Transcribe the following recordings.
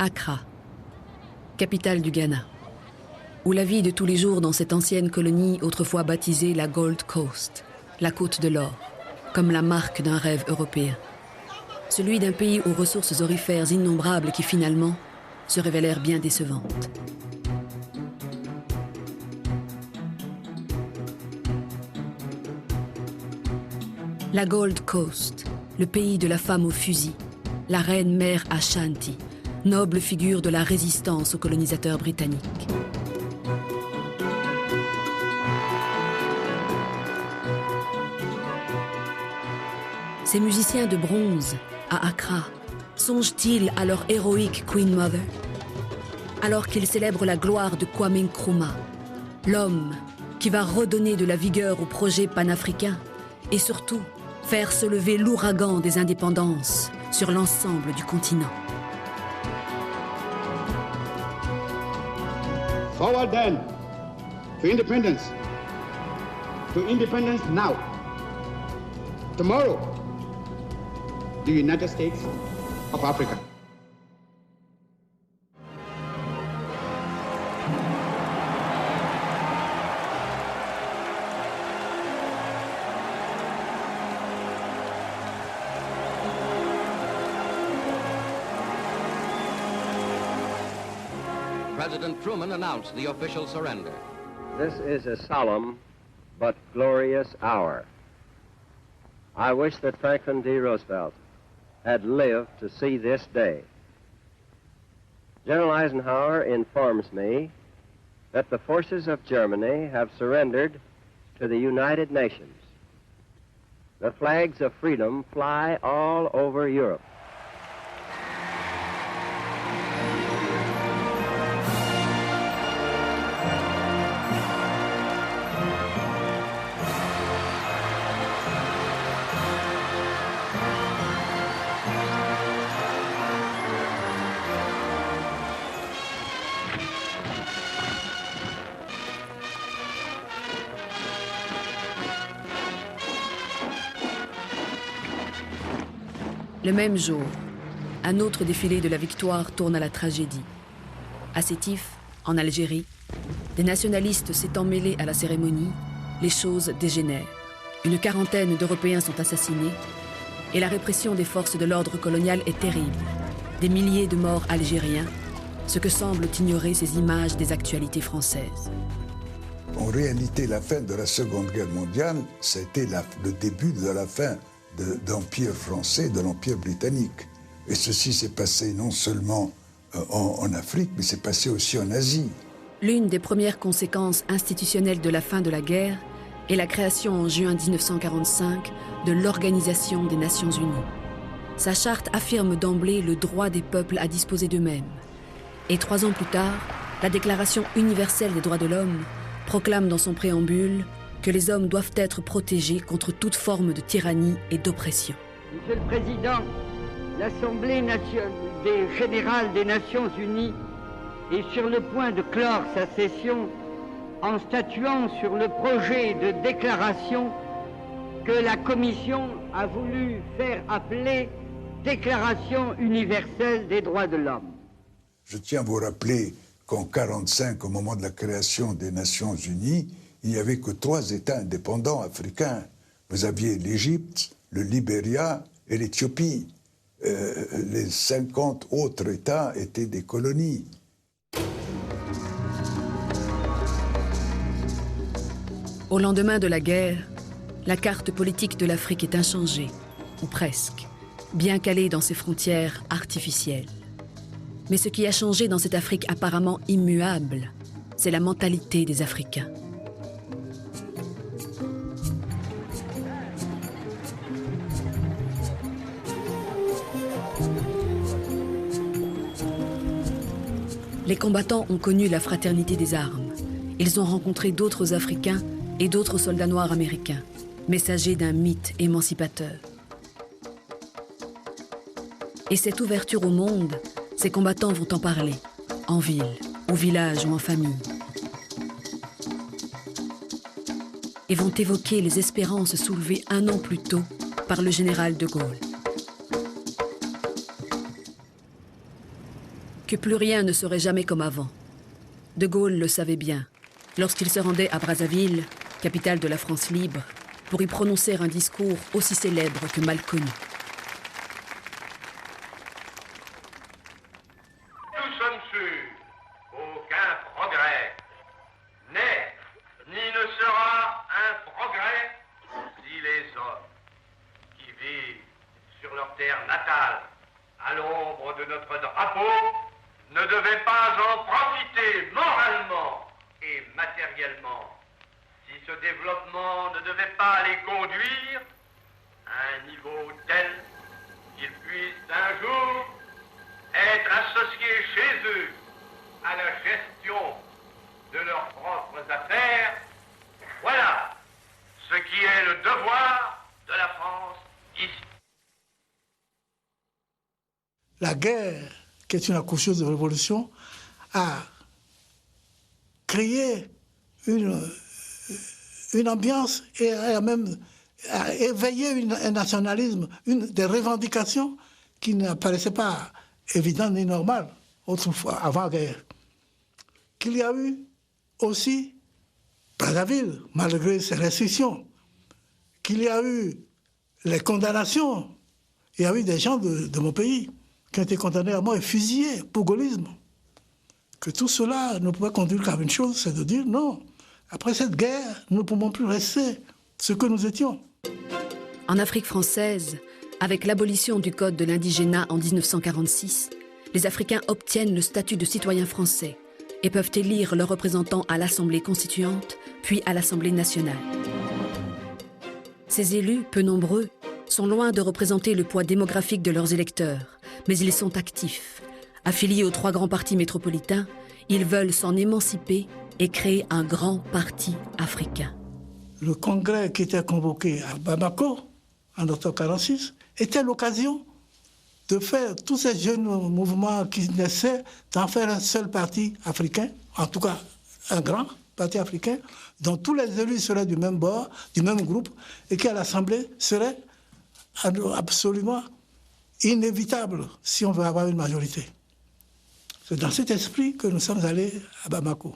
Accra, capitale du Ghana, où la vie de tous les jours dans cette ancienne colonie autrefois baptisée la Gold Coast, la côte de l'or, comme la marque d'un rêve européen. Celui d'un pays aux ressources aurifères innombrables qui finalement se révélèrent bien décevantes. La Gold Coast, le pays de la femme au fusil, la reine mère Ashanti, noble figure de la résistance aux colonisateurs britanniques. Ces musiciens de bronze, à Accra, songent-ils à leur héroïque Queen Mother? Alors qu'ils célèbrent la gloire de Kwame Nkrumah, l'homme qui va redonner de la vigueur au projet panafricain et surtout faire se lever l'ouragan des indépendances sur l'ensemble du continent. Forward then, to independence. To independence now. Tomorrow, the United States of Africa. President Truman announced the official surrender. This is a solemn but glorious hour. I wish that Franklin D. Roosevelt had lived to see this day. General Eisenhower informs me that the forces of Germany have surrendered to the United Nations. The flags of freedom fly all over Europe. Le même jour, un autre défilé de la victoire tourne à la tragédie. À Sétif, en Algérie, des nationalistes s'étant mêlés à la cérémonie, les choses dégénèrent. Une quarantaine d'Européens sont assassinés et la répression des forces de l'ordre colonial est terrible. Des milliers de morts algériens, ce que semblent ignorer ces images des actualités françaises. En réalité, la fin de la Seconde Guerre mondiale, c'était le début de la fin d'Empire français, de l'Empire britannique. Et ceci s'est passé non seulement en Afrique, mais c'est passé aussi en Asie. L'une des premières conséquences institutionnelles de la fin de la guerre est la création en juin 1945 de l'Organisation des Nations Unies. Sa charte affirme d'emblée le droit des peuples à disposer d'eux-mêmes. Et 3 ans plus tard, la Déclaration universelle des droits de l'homme proclame dans son préambule que les hommes doivent être protégés contre toute forme de tyrannie et d'oppression. Monsieur le Président, l'Assemblée générale des Nations Unies est sur le point de clore sa session en statuant sur le projet de déclaration que la Commission a voulu faire appeler Déclaration universelle des droits de l'homme. Je tiens à vous rappeler qu'en 1945, au moment de la création des Nations Unies, il n'y avait que 3 États indépendants africains. Vous aviez l'Égypte, le Libéria et l'Éthiopie. Les 50 autres États étaient des colonies. Au lendemain de la guerre, la carte politique de l'Afrique est inchangée, ou presque, bien calée dans ses frontières artificielles. Mais ce qui a changé dans cette Afrique apparemment immuable, c'est la mentalité des Africains. Les combattants ont connu la fraternité des armes. Ils ont rencontré d'autres Africains et d'autres soldats noirs américains, messagers d'un mythe émancipateur. Et cette ouverture au monde, ces combattants vont en parler, en ville, au village ou en famille. Et vont évoquer les espérances soulevées 1 an plus tôt par le général de Gaulle. que plus rien ne serait jamais comme avant. De Gaulle le savait bien, lorsqu'il se rendait à Brazzaville, capitale de la France libre, pour y prononcer un discours aussi célèbre que mal connu. Nous sommes sûrs qu'aucun progrès n'est ni ne sera un progrès si les hommes qui vivent sur leur terre natale, à l'ombre de notre drapeau, ne devaient pas en profiter moralement et matériellement, si ce développement ne devait pas les conduire à un niveau tel qu'ils puissent un jour être associés chez eux à la gestion de leurs propres affaires. Voilà ce qui est le devoir de la France ici. La guerre, qui est une accoucheuse de révolution, a créé une ambiance et a même éveillé un nationalisme, des revendications qui ne paraissaient pas évidentes ni normales autrefois, avant-guerre. Qu'il y a eu aussi Brazzaville, malgré ses restrictions, qu'il y a eu les condamnations. Il y a eu des gens de mon pays qui ont été condamnés à mort et fusillés pour gaullisme. Que tout cela ne pouvait conduire qu'à une chose, c'est de dire non, après cette guerre, nous ne pouvons plus rester ce que nous étions. En Afrique française, avec l'abolition du Code de l'indigénat en 1946, les Africains obtiennent le statut de citoyens français et peuvent élire leurs représentants à l'Assemblée constituante, puis à l'Assemblée nationale. Ces élus, peu nombreux, sont loin de représenter le poids démographique de leurs électeurs, mais ils sont actifs. Affiliés aux 3 grands partis métropolitains, ils veulent s'en émanciper et créer un grand parti africain. Le congrès qui était convoqué à Bamako, en octobre 1946, était l'occasion de faire tous ces jeunes mouvements qui naissaient, d'en faire un seul parti africain, en tout cas un grand parti africain, dont tous les élus seraient du même bord, du même groupe, et qui à l'Assemblée serait absolument inévitable si on veut avoir une majorité. C'est dans cet esprit que nous sommes allés à Bamako.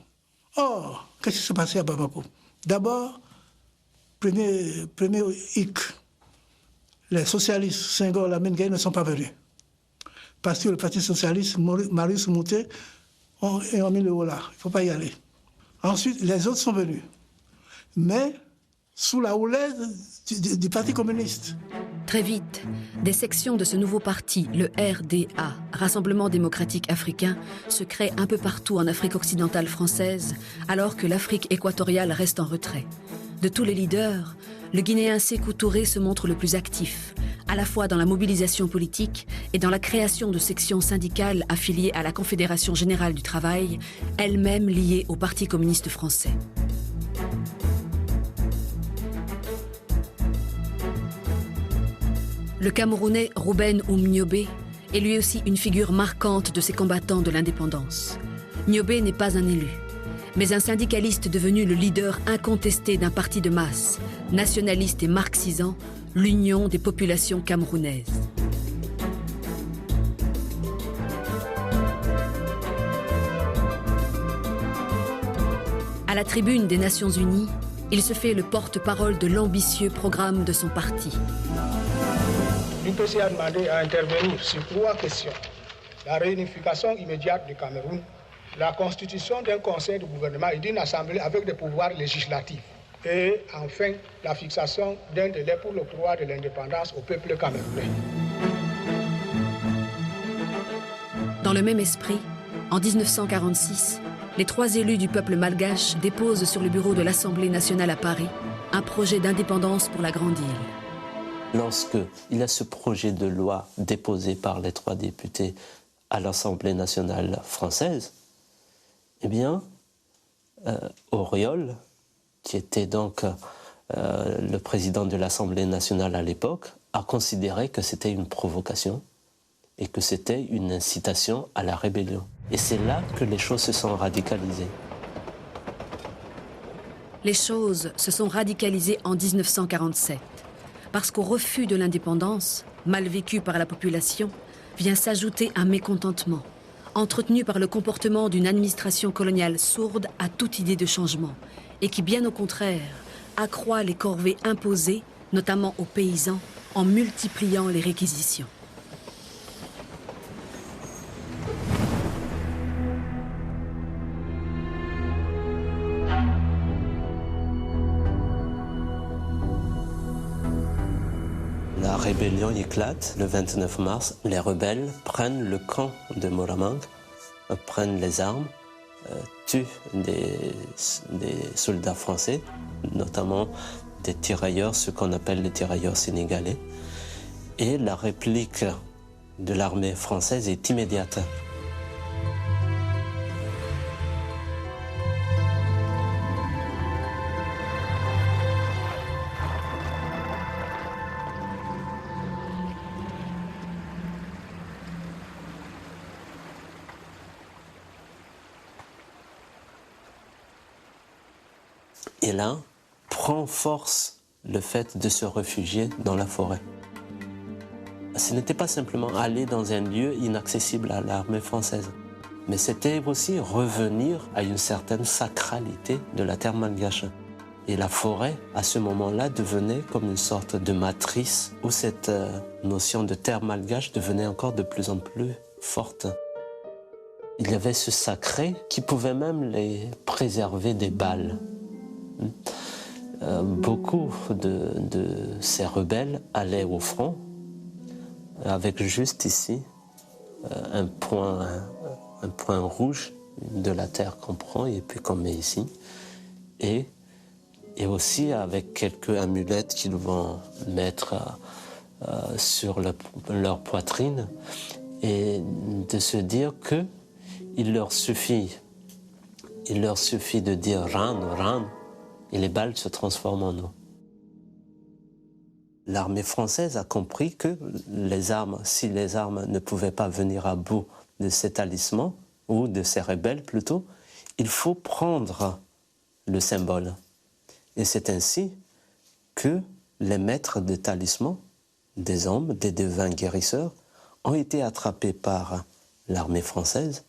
Or, qu'est-ce qui s'est passé à Bamako? D'abord, premier hic, les socialistes, Senghor, Lamine Gueye ne sont pas venus. Parce que le Parti socialiste, Marius Moutet, ont mis le haut là. Il ne faut pas y aller. Ensuite, les autres sont venus. Mais sous la houlette du Parti communiste. Très vite, des sections de ce nouveau parti, le RDA, Rassemblement démocratique africain, se créent un peu partout en Afrique occidentale française, alors que l'Afrique équatoriale reste en retrait. De tous les leaders, le Guinéen Sékou Touré se montre le plus actif, à la fois dans la mobilisation politique et dans la création de sections syndicales affiliées à la Confédération générale du travail, elle-même liée au Parti communiste français. Le Camerounais Rouben Oumniobé est lui aussi une figure marquante de ces combattants de l'indépendance. Niobé n'est pas un élu, mais un syndicaliste devenu le leader incontesté d'un parti de masse, nationaliste et marxisant, l'Union des populations camerounaises. À la tribune des Nations Unies, il se fait le porte-parole de l'ambitieux programme de son parti. L'UPC a demandé à intervenir sur 3 questions. La réunification immédiate du Cameroun, la constitution d'un conseil de gouvernement et d'une assemblée avec des pouvoirs législatifs. Et enfin, la fixation d'un délai pour l'octroi de l'indépendance au peuple camerounais. Dans le même esprit, en 1946, les 3 élus du peuple malgache déposent sur le bureau de l'Assemblée nationale à Paris un projet d'indépendance pour la Grande Île. Lorsqu'il y a ce projet de loi déposé par les 3 députés à l'Assemblée nationale française, eh bien, Auriol, qui était donc le président de l'Assemblée nationale à l'époque, a considéré que c'était une provocation et que c'était une incitation à la rébellion. Et c'est là que les choses se sont radicalisées. Les choses se sont radicalisées en 1947, parce qu'au refus de l'indépendance, mal vécu par la population, vient s'ajouter un mécontentement, entretenu par le comportement d'une administration coloniale sourde à toute idée de changement et qui, bien au contraire, accroît les corvées imposées, notamment aux paysans, en multipliant les réquisitions. La rébellion éclate le 29 mars. Les rebelles prennent le camp de Moramang, prennent les armes, tuent des soldats français, notamment des tirailleurs, ce qu'on appelle les tirailleurs sénégalais. Et la réplique de l'armée française est immédiate. Et là, prend force le fait de se réfugier dans la forêt. Ce n'était pas simplement aller dans un lieu inaccessible à l'armée française, mais c'était aussi revenir à une certaine sacralité de la terre malgache. Et la forêt, à ce moment-là, devenait comme une sorte de matrice où cette notion de terre malgache devenait encore de plus en plus forte. Il y avait ce sacré qui pouvait même les préserver des balles. Beaucoup de ces rebelles allaient au front avec juste ici un point rouge de la terre qu'on prend et puis qu'on met ici, et aussi avec quelques amulettes qu'ils vont mettre sur leur poitrine, et de se dire que il leur suffit de dire Ran, Ran, et les balles se transforment en eau. L'armée française a compris que si les armes ne pouvaient pas venir à bout de ces talismans, ou de ces rebelles plutôt, il faut prendre le symbole. Et c'est ainsi que les maîtres de talismans, des hommes, des devins guérisseurs, ont été attrapés par l'armée française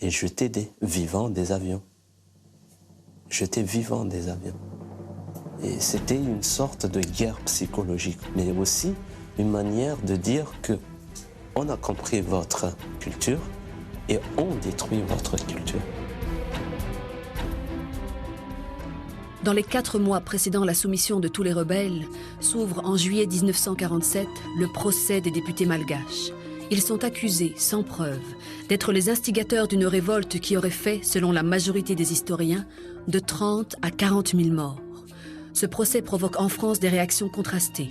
et jetés vivants des avions. Jetés vivants des avions. Et c'était une sorte de guerre psychologique, mais aussi une manière de dire que on a compris votre culture et on détruit votre culture. Dans les 4 mois précédant la soumission de tous les rebelles, s'ouvre en juillet 1947 le procès des députés malgaches. Ils sont accusés, sans preuve, d'être les instigateurs d'une révolte qui aurait fait, selon la majorité des historiens, de 30 à 40 000 morts. Ce procès provoque en France des réactions contrastées.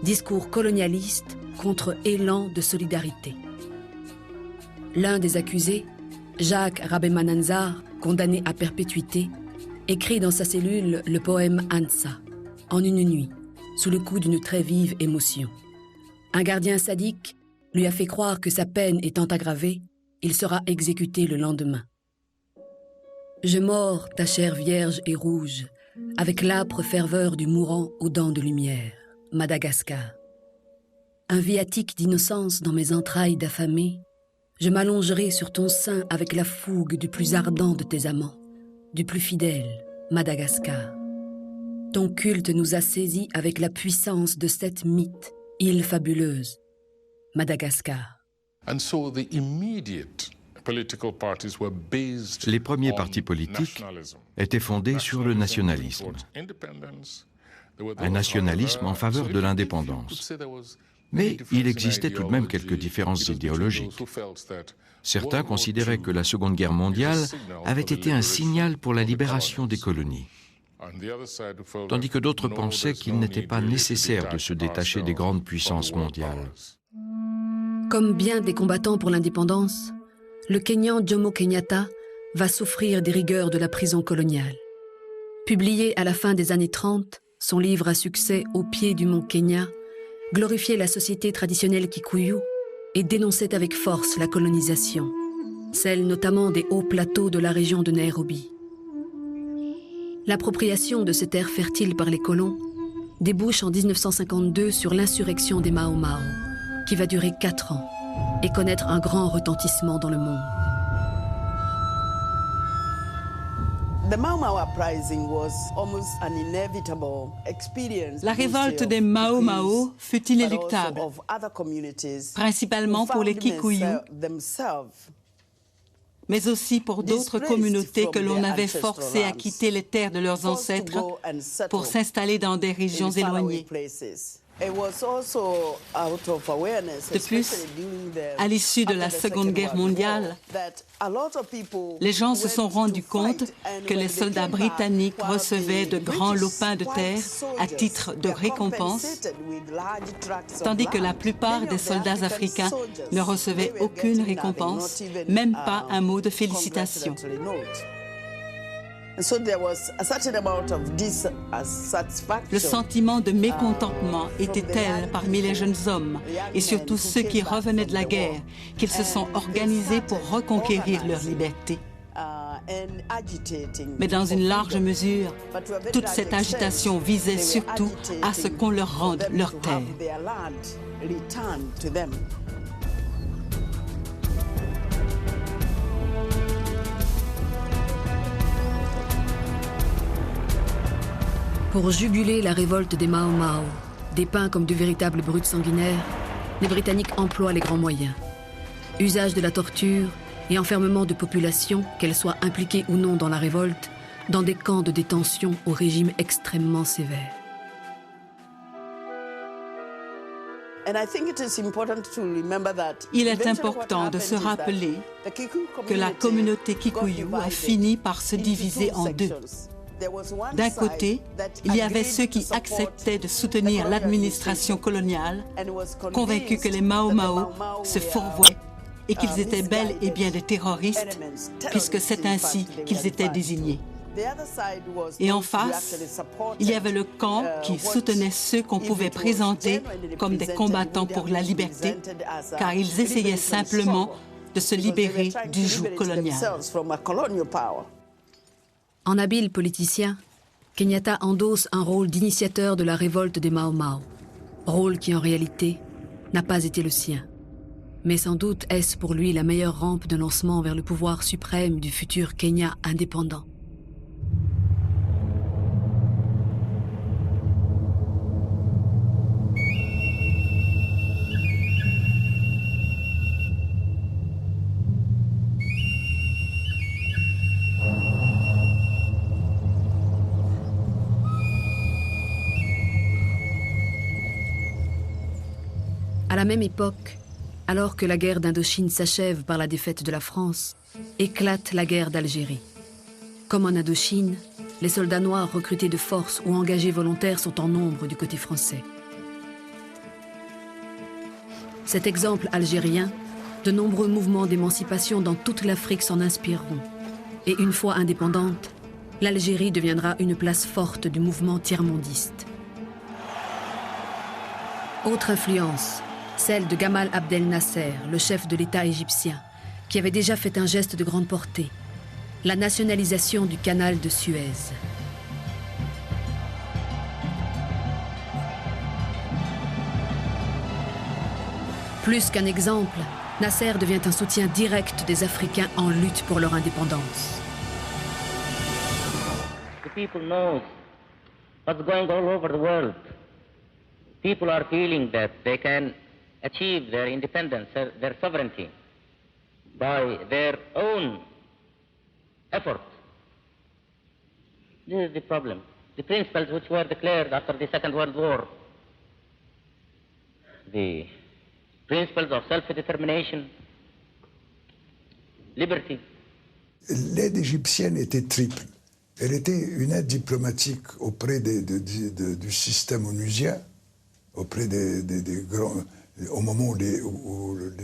Discours colonialiste contre élan de solidarité. L'un des accusés, Jacques Rabemananzar, condamné à perpétuité, écrit dans sa cellule le poème Ansa, en une nuit, sous le coup d'une très vive émotion. Un gardien sadique lui a fait croire que sa peine étant aggravée, il sera exécuté le lendemain. Je mords ta chair vierge et rouge, avec l'âpre ferveur du mourant aux dents de lumière. Madagascar. Un viatique d'innocence dans mes entrailles d'affamé, je m'allongerai sur ton sein avec la fougue du plus ardent de tes amants, du plus fidèle, Madagascar. Ton culte nous a saisis avec la puissance de cette mythe, île fabuleuse, Madagascar. Les premiers partis politiques étaient fondés sur le nationalisme. Un nationalisme en faveur de l'indépendance. Mais il existait tout de même quelques différences idéologiques. Certains considéraient que la Seconde Guerre mondiale avait été un signal pour la libération des colonies, tandis que d'autres pensaient qu'il n'était pas nécessaire de se détacher des grandes puissances mondiales. Comme bien des combattants pour l'indépendance, le Kenyan Jomo Kenyatta va souffrir des rigueurs de la prison coloniale. Publié à la fin des années 30, son livre à succès Au pied du mont Kenya glorifiait la société traditionnelle Kikuyu et dénonçait avec force la colonisation, celle notamment des hauts plateaux de la région de Nairobi. L'appropriation de ces terres fertiles par les colons débouche en 1952 sur l'insurrection des Mau Mau, qui va durer 4 ans. et connaître un grand retentissement dans le monde. La révolte des Mao Mao fut inéluctable, principalement pour les Kikuyu, mais aussi pour d'autres communautés que l'on avait forcées à quitter les terres de leurs ancêtres pour s'installer dans des régions éloignées. De plus, à l'issue de la Seconde Guerre mondiale, les gens se sont rendus compte que les soldats britanniques recevaient de grands lopins de terre à titre de récompense, tandis que la plupart des soldats africains ne recevaient aucune récompense, même pas un mot de félicitation. Le sentiment de mécontentement était tel parmi les jeunes hommes, et surtout ceux qui revenaient de la guerre, qu'ils se sont organisés pour reconquérir leur liberté. Mais dans une large mesure, toute cette agitation visait surtout à ce qu'on leur rende leur terre. Pour juguler la révolte des Mao Mao, dépeints comme de véritables brutes sanguinaires, les Britanniques emploient les grands moyens. Usage de la torture et enfermement de populations, qu'elles soient impliquées ou non dans la révolte, dans des camps de détention au régime extrêmement sévère. Il est important de se rappeler que la communauté Kikuyu a fini par se diviser en deux. D'un côté, il y avait ceux qui acceptaient de soutenir l'administration coloniale, convaincus que les Mao Mao se fourvoyaient et qu'ils étaient bel et bien des terroristes, puisque c'est ainsi qu'ils étaient désignés. Et en face, il y avait le camp qui soutenait ceux qu'on pouvait présenter comme des combattants pour la liberté, car ils essayaient simplement de se libérer du joug colonial. En habile politicien, Kenyatta endosse un rôle d'initiateur de la révolte des Mao Mao, rôle qui en réalité n'a pas été le sien. Mais sans doute est-ce pour lui la meilleure rampe de lancement vers le pouvoir suprême du futur Kenya indépendant. À la même époque, alors que la guerre d'Indochine s'achève par la défaite de la France, éclate la guerre d'Algérie. Comme en Indochine, les soldats noirs recrutés de force ou engagés volontaires sont en nombre du côté français. Cet exemple algérien, de nombreux mouvements d'émancipation dans toute l'Afrique s'en inspireront. Et une fois indépendante, l'Algérie deviendra une place forte du mouvement tiers-mondiste. Autre influence, celle de Gamal Abdel Nasser, le chef de l'État égyptien, qui avait déjà fait un geste de grande portée, la nationalisation du canal de Suez. Plus qu'un exemple, Nasser devient un soutien direct des Africains en lutte pour leur indépendance. The people know what's going all over the world. People are feeling that they can achieve their independence, their sovereignty, by their own effort. This is the problem. The principles which were declared after the Second World War, the principles of self-determination, liberty. L'aide égyptienne était triple. Elle était une aide diplomatique auprès du système onusien, auprès des grands, au moment où les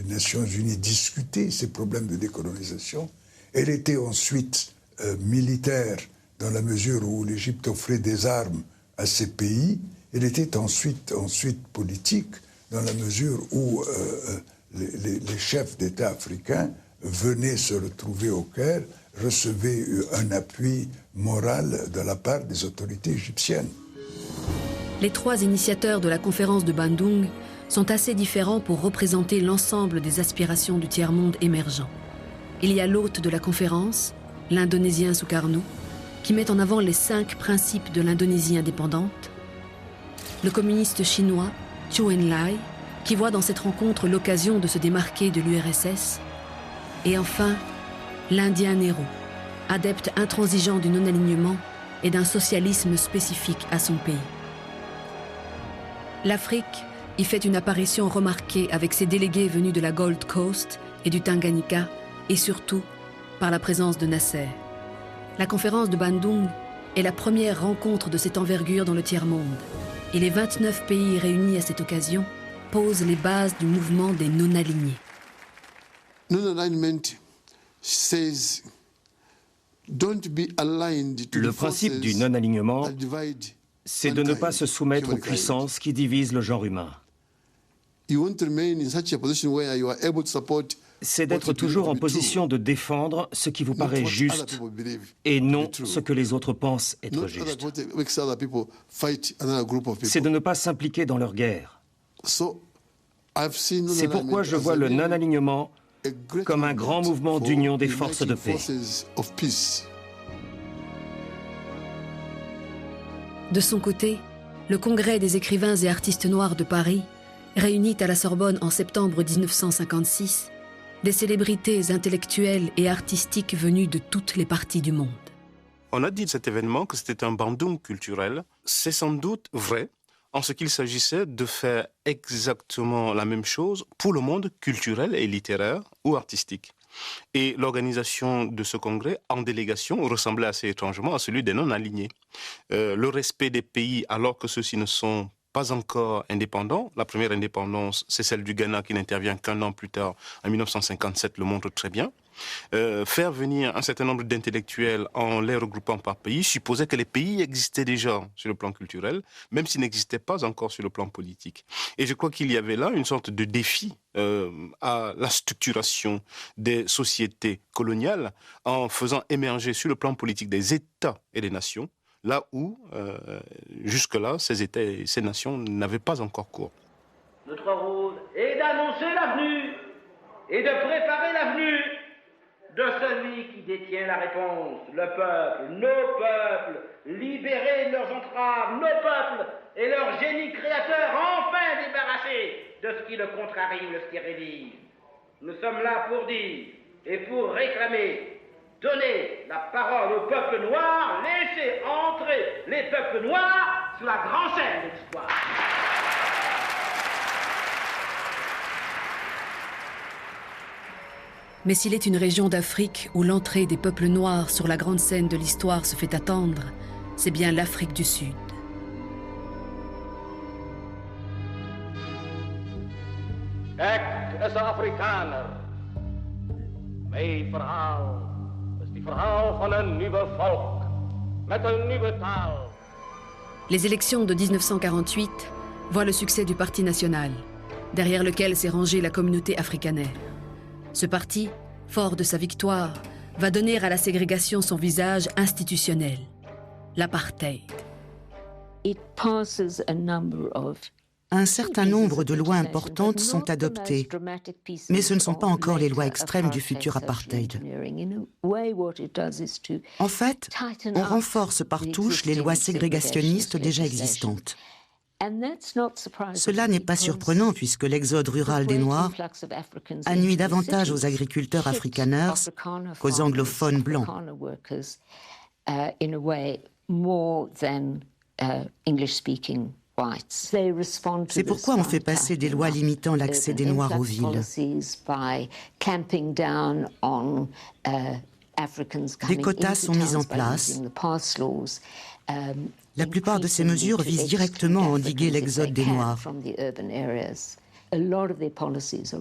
Nations Unies discutaient ces problèmes de décolonisation. Elle était ensuite militaire dans la mesure où l'Égypte offrait des armes à ces pays. Elle était ensuite politique dans la mesure où les chefs d'État africains venaient se retrouver au Caire, recevaient un appui moral de la part des autorités égyptiennes. Les trois initiateurs de la conférence de Bandung sont assez différents pour représenter l'ensemble des aspirations du tiers-monde émergent. Il y a l'hôte de la conférence, l'Indonésien Sukarno, qui met en avant les 5 principes de l'Indonésie indépendante, le communiste chinois Chou En-lai, qui voit dans cette rencontre l'occasion de se démarquer de l'URSS, et enfin l'Indien Nehru, adepte intransigeant du non-alignement et d'un socialisme spécifique à son pays. L'Afrique y fait une apparition remarquée avec ses délégués venus de la Gold Coast et du Tanganyika, et surtout par la présence de Nasser. La conférence de Bandung est la première rencontre de cette envergure dans le tiers-monde, et les 29 pays réunis à cette occasion posent les bases du mouvement des non-alignés. Le principe du non-alignement, c'est de ne pas se soumettre aux puissances qui divisent le genre humain. C'est d'être toujours en position de défendre ce qui vous paraît juste et non ce que les autres pensent être juste. C'est de ne pas s'impliquer dans leur guerre. C'est pourquoi je vois le non-alignement comme un grand mouvement d'union des forces de paix. De son côté, le Congrès des écrivains et artistes noirs de Paris réunit à la Sorbonne en septembre 1956 des célébrités intellectuelles et artistiques venues de toutes les parties du monde. On a dit de cet événement que c'était un bandung culturel. C'est sans doute vrai, en ce qu'il s'agissait de faire exactement la même chose pour le monde culturel et littéraire ou artistique. Et l'organisation de ce congrès en délégation ressemblait assez étrangement à celui des non-alignés. Le respect des pays alors que ceux-ci ne sont pas encore indépendants. La première indépendance, c'est celle du Ghana qui n'intervient qu'un an plus tard, en 1957, le montre très bien. Faire venir un certain nombre d'intellectuels en les regroupant par pays supposait que les pays existaient déjà sur le plan culturel, même s'ils n'existaient pas encore sur le plan politique. Et je crois qu'il y avait là une sorte de défi à la structuration des sociétés coloniales en faisant émerger sur le plan politique des États et des nations, là où, jusque-là, ces États et ces nations n'avaient pas encore cours. Notre rôle est d'annoncer l'avenue et de préparer l'avenue de celui qui détient la réponse, le peuple, nos peuples, libérés de leurs entraves, nos peuples et leur génie créateur, enfin débarrassés de ce qui le contrarie ou le stérilise. Nous sommes là pour dire et pour réclamer. Donnez la parole au peuple noir, laissez entrer les peuples noirs sur la grande scène de l'histoire. Mais s'il est une région d'Afrique où l'entrée des peuples noirs sur la grande scène de l'histoire se fait attendre, c'est bien l'Afrique du Sud. Kijk is een Afrikaner. Mijn verhaal is die verhaal van een nieuwe volk, met een nieuwe taal. Les élections de 1948 voient le succès du Parti national, derrière lequel s'est rangée la communauté afrikaner. Ce parti, fort de sa victoire, va donner à la ségrégation son visage institutionnel, l'apartheid. Un certain nombre de lois importantes sont adoptées, mais ce ne sont pas encore les lois extrêmes du futur apartheid. En fait, on renforce par touche les lois ségrégationnistes déjà existantes. Cela n'est pas surprenant puisque l'exode rural des Noirs a nui davantage aux agriculteurs afrikaners qu'aux anglophones blancs. C'est pourquoi on fait passer des lois limitant l'accès des Noirs aux villes. Des quotas sont mis en place. La plupart de ces mesures visent directement à endiguer l'exode des Noirs.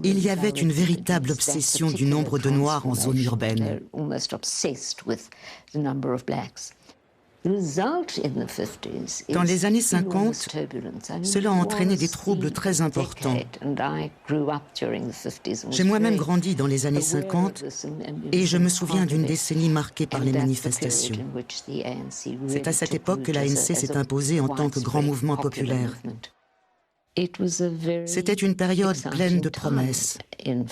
Il y avait une véritable obsession du nombre de Noirs en zone urbaine. Dans les années 50, cela a entraîné des troubles très importants. J'ai moi-même grandi dans les années 50 et je me souviens d'une décennie marquée par les manifestations. C'est à cette époque que l'ANC s'est imposée en tant que grand mouvement populaire. C'était une période pleine de promesses. Le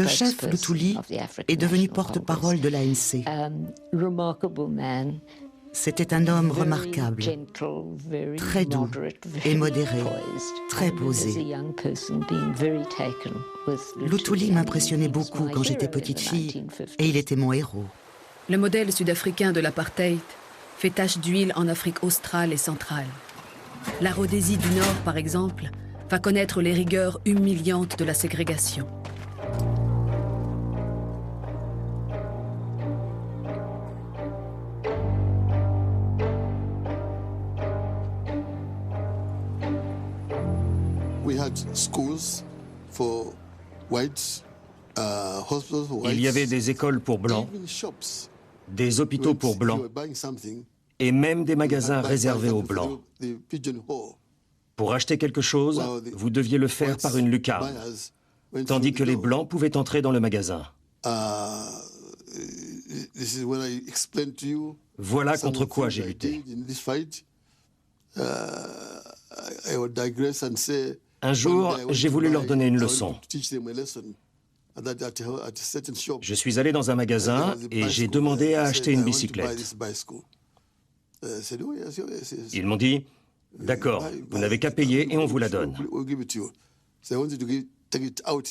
chef Luthuli est devenu porte-parole de l'ANC. C'était un homme remarquable, très doux et modéré, très posé. Luthuli m'impressionnait beaucoup quand j'étais petite fille et il était mon héros. Le modèle sud-africain de l'apartheid fait tache d'huile en Afrique australe et centrale. La Rhodésie du Nord, par exemple, va connaître les rigueurs humiliantes de la ségrégation. Il y avait des écoles pour blancs, des hôpitaux pour blancs et même des magasins réservés aux blancs. Pour acheter quelque chose, vous deviez le faire par une lucarne, tandis que les blancs pouvaient entrer dans le magasin. Voilà contre quoi j'ai lutté. Un jour, j'ai voulu leur donner une leçon. Je suis allé dans un magasin et j'ai demandé à acheter une bicyclette. Ils m'ont dit « D'accord, vous n'avez qu'à payer et on vous la donne. »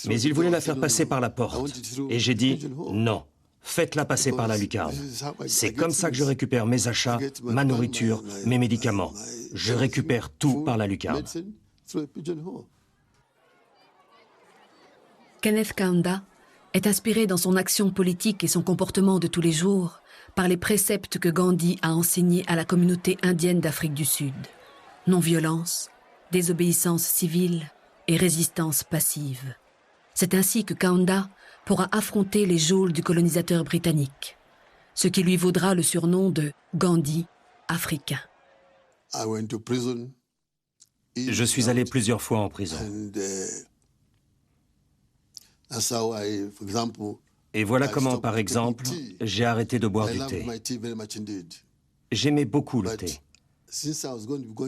Mais ils voulaient la faire passer par la porte. Et j'ai dit « Non, faites-la passer par la lucarne. C'est comme ça que je récupère mes achats, ma nourriture, mes médicaments. Je récupère tout par la lucarne. » Kenneth Kaunda est inspiré dans son action politique et son comportement de tous les jours par les préceptes que Gandhi a enseignés à la communauté indienne d'Afrique du Sud. Non-violence, désobéissance civile et résistance passive. C'est ainsi que Kaunda pourra affronter les geôles du colonisateur britannique, ce qui lui vaudra le surnom de Gandhi africain. Je suis allé plusieurs fois en prison. Et voilà comment, par exemple, j'ai arrêté de boire du thé. J'aimais beaucoup le thé.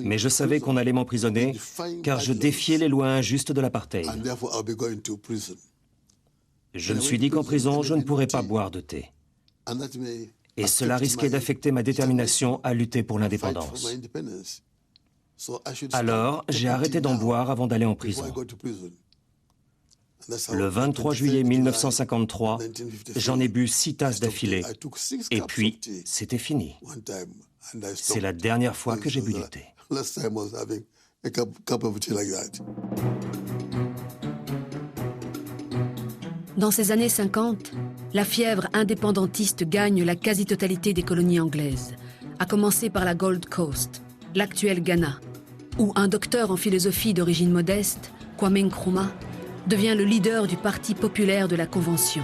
Mais je savais qu'on allait m'emprisonner car je défiais les lois injustes de l'apartheid. Je me suis dit qu'en prison, je ne pourrais pas boire de thé. Et cela risquait d'affecter ma détermination à lutter pour l'indépendance. Alors, j'ai arrêté d'en boire avant d'aller en prison. Le 23 juillet 1953, j'en ai bu 6 tasses d'affilée. Et puis, c'était fini. C'est la dernière fois que j'ai bu du thé. Dans ces années 50, la fièvre indépendantiste gagne la quasi-totalité des colonies anglaises, à commencer par la Gold Coast, l'actuel Ghana, où un docteur en philosophie d'origine modeste, Kwame Nkrumah, devient le leader du Parti populaire de la Convention.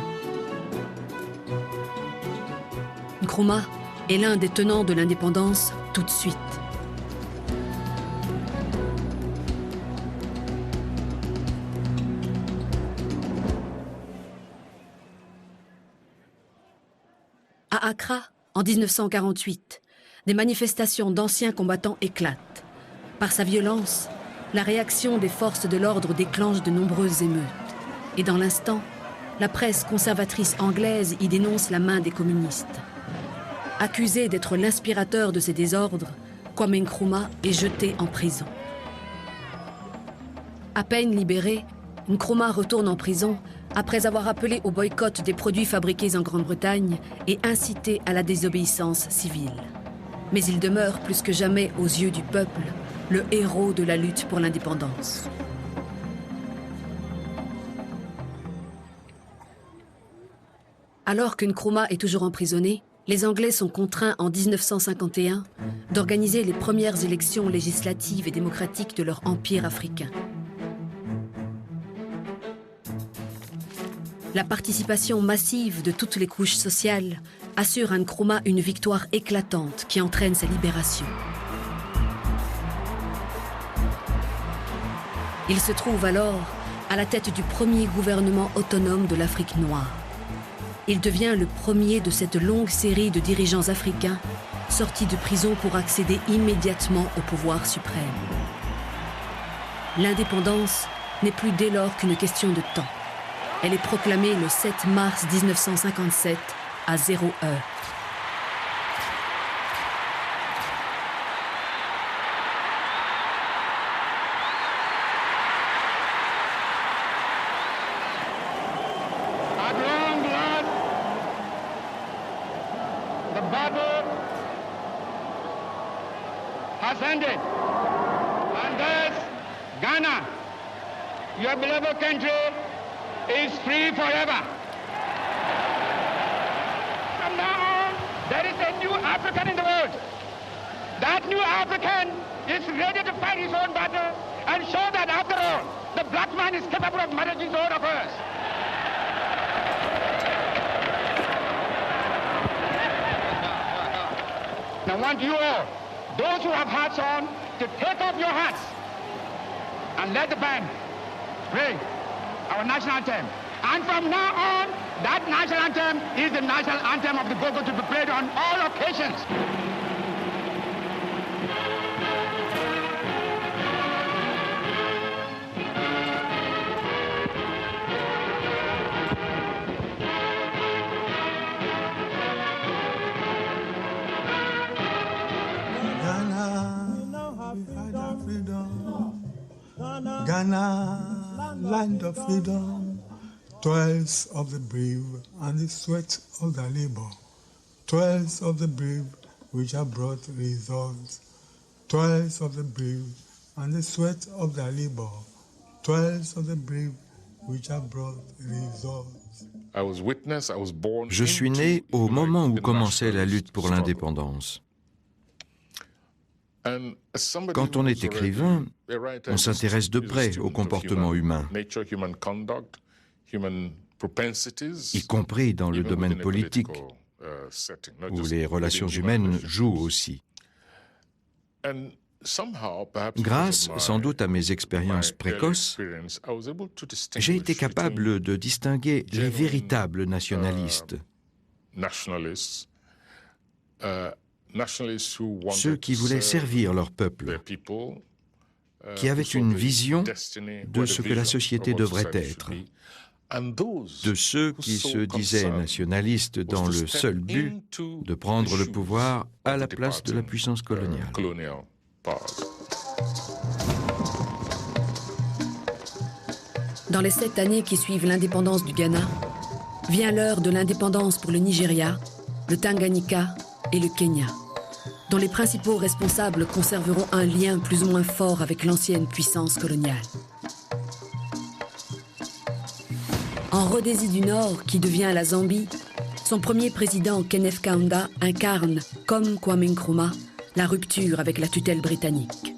Nkrumah est l'un des tenants de l'indépendance tout de suite. À Accra, en 1948, des manifestations d'anciens combattants éclatent. Par sa violence, la réaction des forces de l'ordre déclenche de nombreuses émeutes. Et dans l'instant, la presse conservatrice anglaise y dénonce la main des communistes. Accusé d'être l'inspirateur de ces désordres, Kwame Nkrumah est jeté en prison. À peine libéré, Nkrumah retourne en prison après avoir appelé au boycott des produits fabriqués en Grande-Bretagne et incité à la désobéissance civile. Mais il demeure plus que jamais aux yeux du peuple le héros de la lutte pour l'indépendance. Alors que Nkrumah est toujours emprisonné, les Anglais sont contraints en 1951 d'organiser les premières élections législatives et démocratiques de leur empire africain. La participation massive de toutes les couches sociales assure à Nkrumah une victoire éclatante qui entraîne sa libération. Il se trouve alors à la tête du premier gouvernement autonome de l'Afrique noire. Il devient le premier de cette longue série de dirigeants africains sorti de prison pour accéder immédiatement au pouvoir suprême. L'indépendance n'est plus dès lors qu'une question de temps. Elle est proclamée le 7 mars 1957 à 0 heure. Ended. And thus, Ghana, your beloved country, is free forever. From now on, there is a new African in the world. That new African is ready to fight his own battle and show that, after all, the black man is capable of managing his own affairs. Now, I want you all, those who have hats on, to take off your hats and let the band play our national anthem. And from now on, that national anthem is the national anthem of the Gogo to be played on all occasions. Ghana, land of freedom, toils of the brave and the sweat of their labor, toils of the brave which have brought results, toils of the brave and the sweat of their labor, toils of the brave which have brought results. Je suis né au moment où commençait la lutte pour l'indépendance. Quand on est écrivain, on s'intéresse de près au comportement humain, y compris dans le domaine politique, où les relations humaines jouent aussi. Grâce sans doute à mes expériences précoces, j'ai été capable de distinguer les véritables nationalistes, ceux qui voulaient servir leur peuple, qui avaient une vision de ce que la société devrait être, de ceux qui se disaient nationalistes dans le seul but de prendre le pouvoir à la place de la puissance coloniale. Dans les 7 années qui suivent l'indépendance du Ghana, vient l'heure de l'indépendance pour le Nigeria, le Tanganyika et le Kenya, dont les principaux responsables conserveront un lien plus ou moins fort avec l'ancienne puissance coloniale. En Rhodésie du Nord, qui devient la Zambie, son premier président, Kenneth Kaunda, incarne, comme Kwame Nkrumah, la rupture avec la tutelle britannique.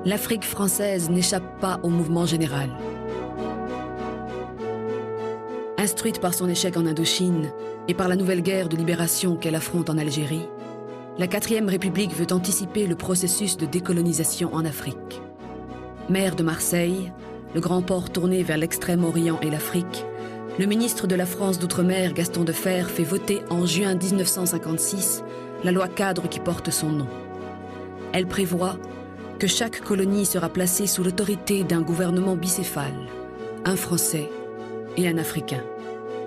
L'Afrique française n'échappe pas au mouvement général. Instruite par son échec en Indochine et par la nouvelle guerre de libération qu'elle affronte en Algérie, la 4e République veut anticiper le processus de décolonisation en Afrique. Maire de Marseille, le grand port tourné vers l'Extrême-Orient et l'Afrique, le ministre de la France d'Outre-mer, Gaston Defferre, fait voter en juin 1956 la loi cadre qui porte son nom. Elle prévoit que chaque colonie sera placée sous l'autorité d'un gouvernement bicéphale, un Français et un Africain.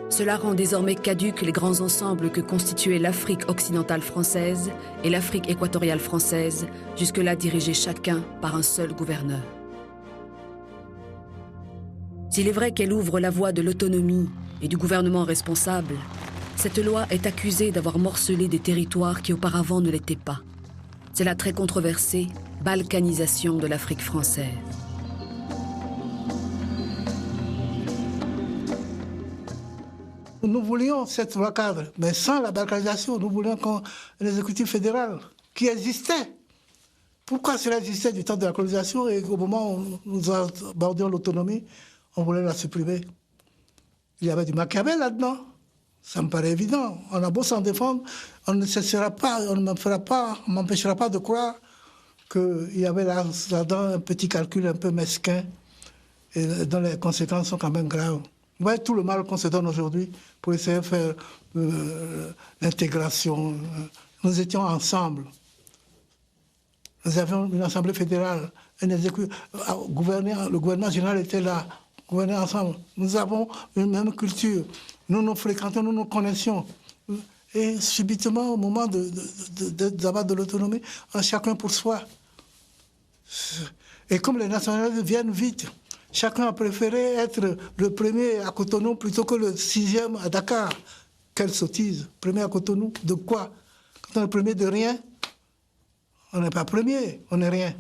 Cela rend désormais caduques les grands ensembles que constituaient l'Afrique occidentale française et l'Afrique équatoriale française, jusque-là dirigés chacun par un seul gouverneur. S'il est vrai qu'elle ouvre la voie de l'autonomie et du gouvernement responsable, cette loi est accusée d'avoir morcelé des territoires qui auparavant ne l'étaient pas. C'est la très controversée balkanisation de l'Afrique française. Nous voulions cette loi cadre, mais sans la balkanisation, nous voulions l'exécutif fédéral qui existait. Pourquoi cela existait du temps de la colonisation et au moment où nous abordions l'autonomie, on voulait la supprimer? Il y avait du Machiavel là-dedans. Ça me paraît évident. On a beau s'en défendre, on ne cessera pas, on ne m'empêchera pas de croire qu'il y avait là-dedans un petit calcul un peu mesquin et dont les conséquences sont quand même graves. Vous voyez tout le mal qu'on se donne aujourd'hui pour essayer de faire l'intégration. Nous étions ensemble. Nous avions une assemblée fédérale, le gouvernement général était là, gouverner ensemble. Nous avons une même culture. Nous nous fréquentons, nous nous connaissions. Et subitement, au moment d'avoir de l'autonomie, chacun pour soi. Et comme les nationalistes viennent vite, chacun a préféré être le premier à Cotonou plutôt que le 6e à Dakar. Quelle sottise! Premier à Cotonou, de quoi? Quand on est premier de rien, on n'est pas premier, on n'est rien.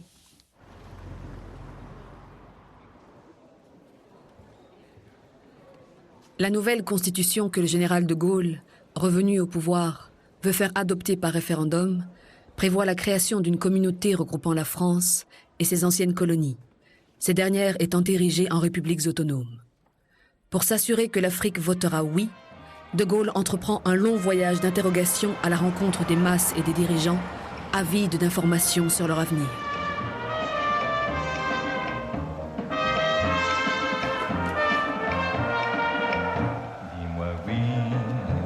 La nouvelle constitution que le général de Gaulle, revenu au pouvoir, veut faire adopter par référendum, prévoit la création d'une communauté regroupant la France et ses anciennes colonies, ces dernières étant érigées en républiques autonomes. Pour s'assurer que l'Afrique votera oui, de Gaulle entreprend un long voyage d'interrogation à la rencontre des masses et des dirigeants, avides d'informations sur leur avenir.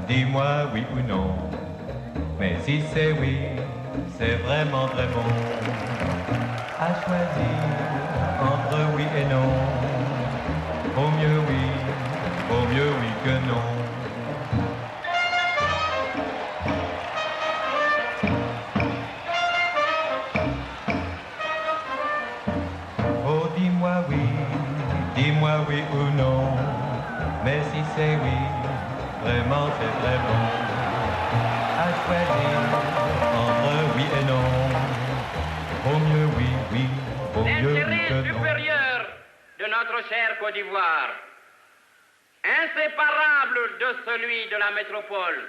Dis-moi oui ou non, mais si c'est oui, c'est vraiment très bon. À choisir entre oui et non, vaut mieux oui que non. Oh dis-moi oui ou non, mais si c'est oui, vraiment c'est très bon. À choisir entre oui et non, vaut mieux oui que non. L'intérêt supérieur de notre chère Côte d'Ivoire, inséparable de celui de la métropole,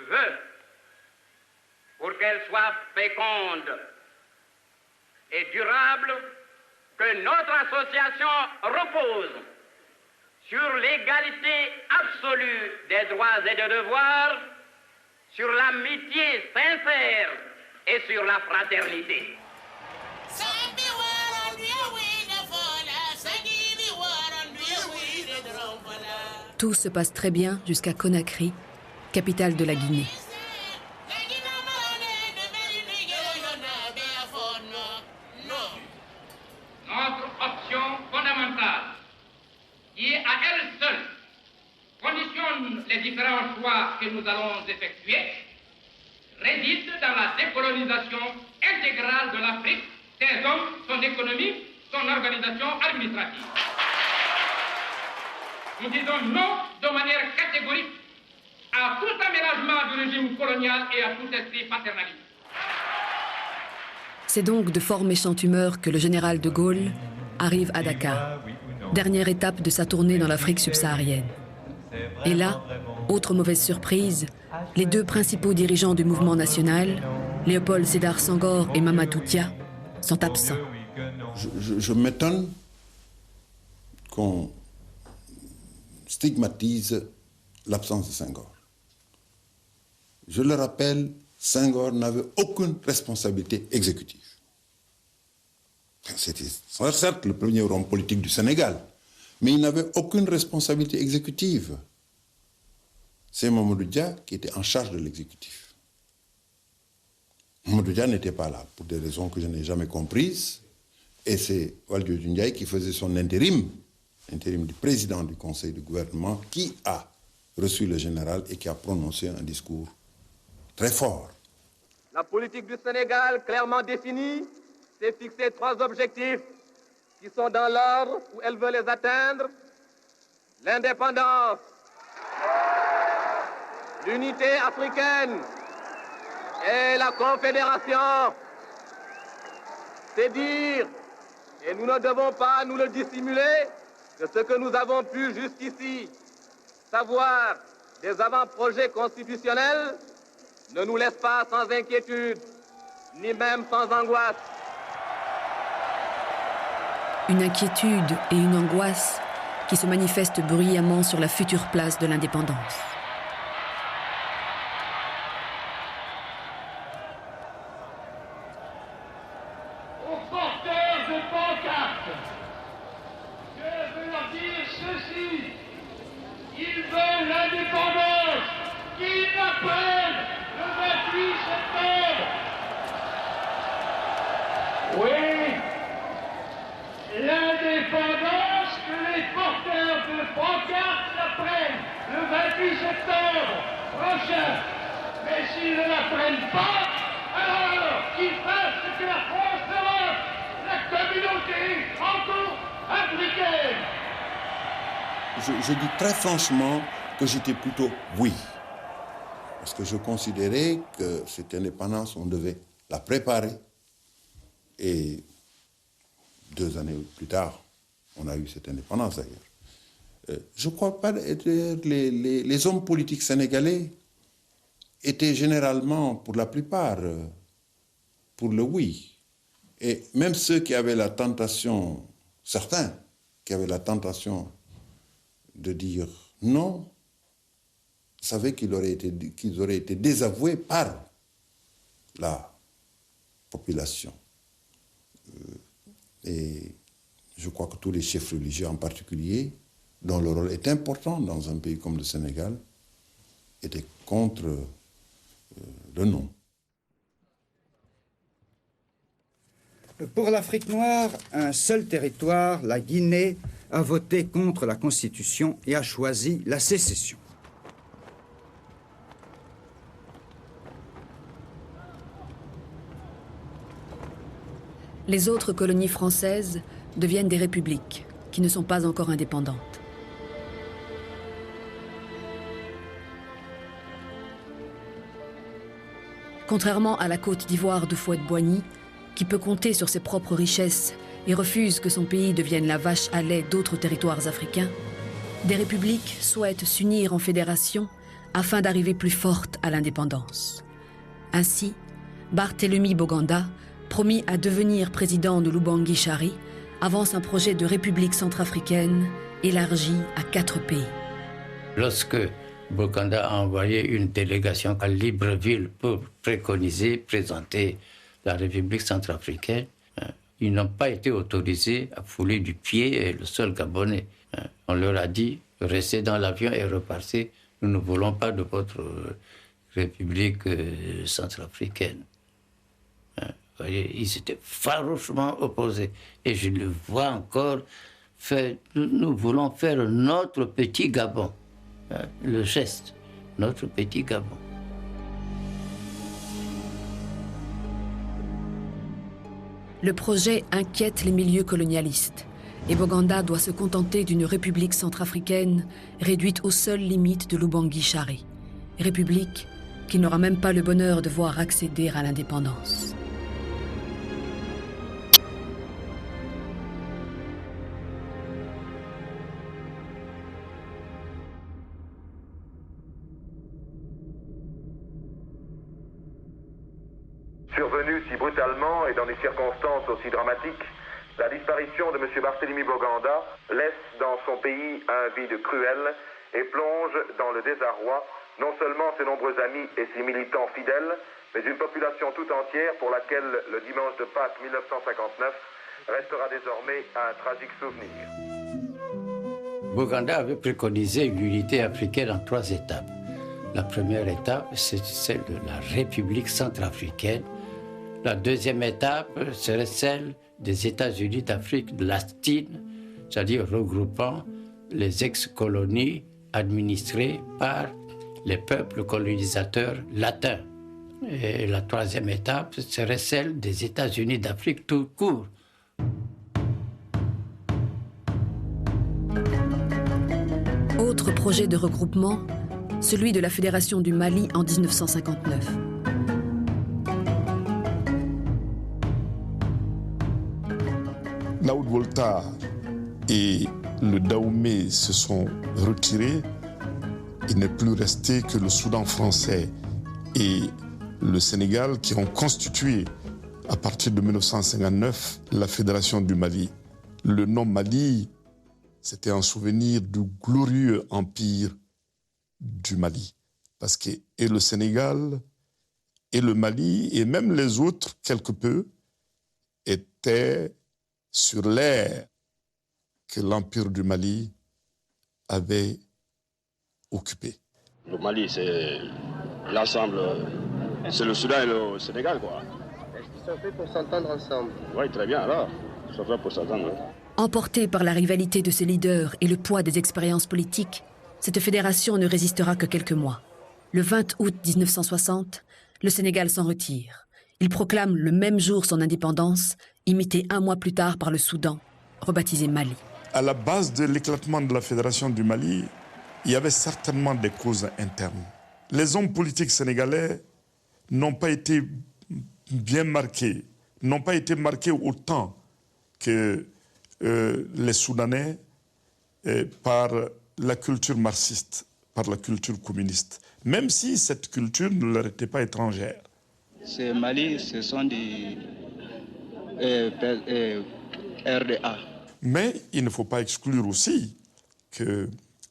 veut, pour qu'elle soit féconde et durable, que notre association repose sur l'égalité absolue des droits et des devoirs, sur l'amitié sincère et sur la fraternité. Tout se passe très bien jusqu'à Conakry, capitale de la Guinée. Notre option fondamentale, qui à elle seule conditionne les différents choix que nous allons effectuer, réside dans la décolonisation intégrale de l'Afrique, ses hommes, son économie, son organisation administrative. Nous disons non de manière catégorique à tout aménagement du régime colonial et à tout esprit paternaliste. C'est donc de fort méchante humeur que le général de Gaulle arrive à Dakar, dernière étape de sa tournée dans l'Afrique subsaharienne. Et là, autre mauvaise surprise, les deux principaux dirigeants du mouvement national, Léopold Sédar Senghor et Mamadou Dia, sont absents. Je m'étonne qu'on stigmatise l'absence de Senghor. Je le rappelle, Senghor n'avait aucune responsabilité exécutive. C'était certes le premier homme politique du Sénégal, mais il n'avait aucune responsabilité exécutive. C'est Mamadou Dia qui était en charge de l'exécutif. Mamadou Dia n'était pas là, pour des raisons que je n'ai jamais comprises, et c'est Valdiodio Ndiaye qui faisait son intérim du président du conseil de gouvernement, qui a reçu le général et qui a prononcé un discours très fort. La politique du Sénégal, clairement définie, s'est fixé 3 objectifs qui sont dans l'ordre où elle veut les atteindre: l'indépendance, l'unité africaine et la confédération. C'est dire, et nous ne devons pas nous le dissimuler, que ce que nous avons pu jusqu'ici savoir des avant-projets constitutionnels ne nous laisse pas sans inquiétude, ni même sans angoisse. Une inquiétude et une angoisse qui se manifestent bruyamment sur la future place de l'indépendance. Aux porteurs de pancartes, que les pancartes la prennent le 28 septembre prochain. Mais s'ils ne la prennent pas, alors qu'ils fassent ce que la France demande, la communauté franco-africaine. Je dis très franchement que j'étais plutôt oui. Parce que je considérais que cette indépendance, on devait la préparer. Et 2 années plus tard, on a eu cette indépendance d'ailleurs. Je ne crois pas que les hommes politiques sénégalais étaient généralement, pour la plupart, pour le oui. Et même ceux qui avaient la tentation, certains qui avaient la tentation de dire non, savaient qu'ils auraient été désavoués par la population. Et je crois que tous les chefs religieux en particulier, dont le rôle est important dans un pays comme le Sénégal, étaient contre le non. Pour l'Afrique noire, un seul territoire, la Guinée, a voté contre la Constitution et a choisi la sécession. Les autres colonies françaises deviennent des républiques qui ne sont pas encore indépendantes. Contrairement à la Côte d'Ivoire de Fouette-Boigny, qui peut compter sur ses propres richesses et refuse que son pays devienne la vache à lait d'autres territoires africains, des républiques souhaitent s'unir en fédération afin d'arriver plus fortes à l'indépendance. Ainsi, Barthélemy Boganda, promis à devenir président de l'Oubangui-Chari, avance un projet de république centrafricaine élargi à 4 pays. Lorsque Boganda a envoyé une délégation à Libreville pour préconiser, présenter la République centrafricaine, ils n'ont pas été autorisés à fouler du pied le sol gabonais. On leur a dit, restez dans l'avion et repartez, nous ne voulons pas de votre République centrafricaine. Vous voyez, ils étaient farouchement opposés. Et je le vois encore, nous voulons faire notre petit Gabon. Le geste, notre petit Gabon. Le projet inquiète les milieux colonialistes et Boganda doit se contenter d'une république centrafricaine réduite aux seules limites de l'Oubangui-Chari. République qui n'aura même pas le bonheur de voir accéder à l'indépendance. Survenue si brutalement et dans des circonstances aussi dramatiques, la disparition de M. Barthélemy Boganda laisse dans son pays un vide cruel et plonge dans le désarroi non seulement ses nombreux amis et ses militants fidèles, mais une population tout entière pour laquelle le dimanche de Pâques 1959 restera désormais un tragique souvenir. Boganda avait préconisé l'unité africaine en 3 étapes. La première étape, c'est celle de la République centrafricaine. La deuxième étape serait celle des États-Unis d'Afrique latine, c'est-à-dire regroupant les ex-colonies administrées par les peuples colonisateurs latins. Et la troisième étape serait celle des États-Unis d'Afrique tout court. Autre projet de regroupement, celui de la Fédération du Mali en 1959. Naoud Volta et le Dahomey se sont retirés. Il n'est plus resté que le Soudan français et le Sénégal qui ont constitué à partir de 1959 la Fédération du Mali. Le nom Mali, c'était un souvenir du glorieux empire du Mali. Parce que et le Sénégal, et le Mali, et même les autres, quelque peu, étaient sur l'aire que l'empire du Mali avait occupé. Le Mali, c'est l'ensemble, c'est le Soudan et le Sénégal, quoi. Est-ce qu'ils sont faits pour s'entendre ensemble? Oui, très bien, alors. Ils sont faits pour s'entendre. Emportée par la rivalité de ses leaders et le poids des expériences politiques, cette fédération ne résistera que quelques mois. Le 20 août 1960, le Sénégal s'en retire. Il proclame le même jour son indépendance, imité un mois plus tard par le Soudan, rebaptisé Mali. À la base de l'éclatement de la Fédération du Mali, il y avait certainement des causes internes. Les hommes politiques sénégalais n'ont pas été bien marqués, n'ont pas été marqués autant que les Soudanais par la culture marxiste, par la culture communiste, même si cette culture ne leur était pas étrangère. Ces Mali, ce sont des RDA. Mais il ne faut pas exclure aussi que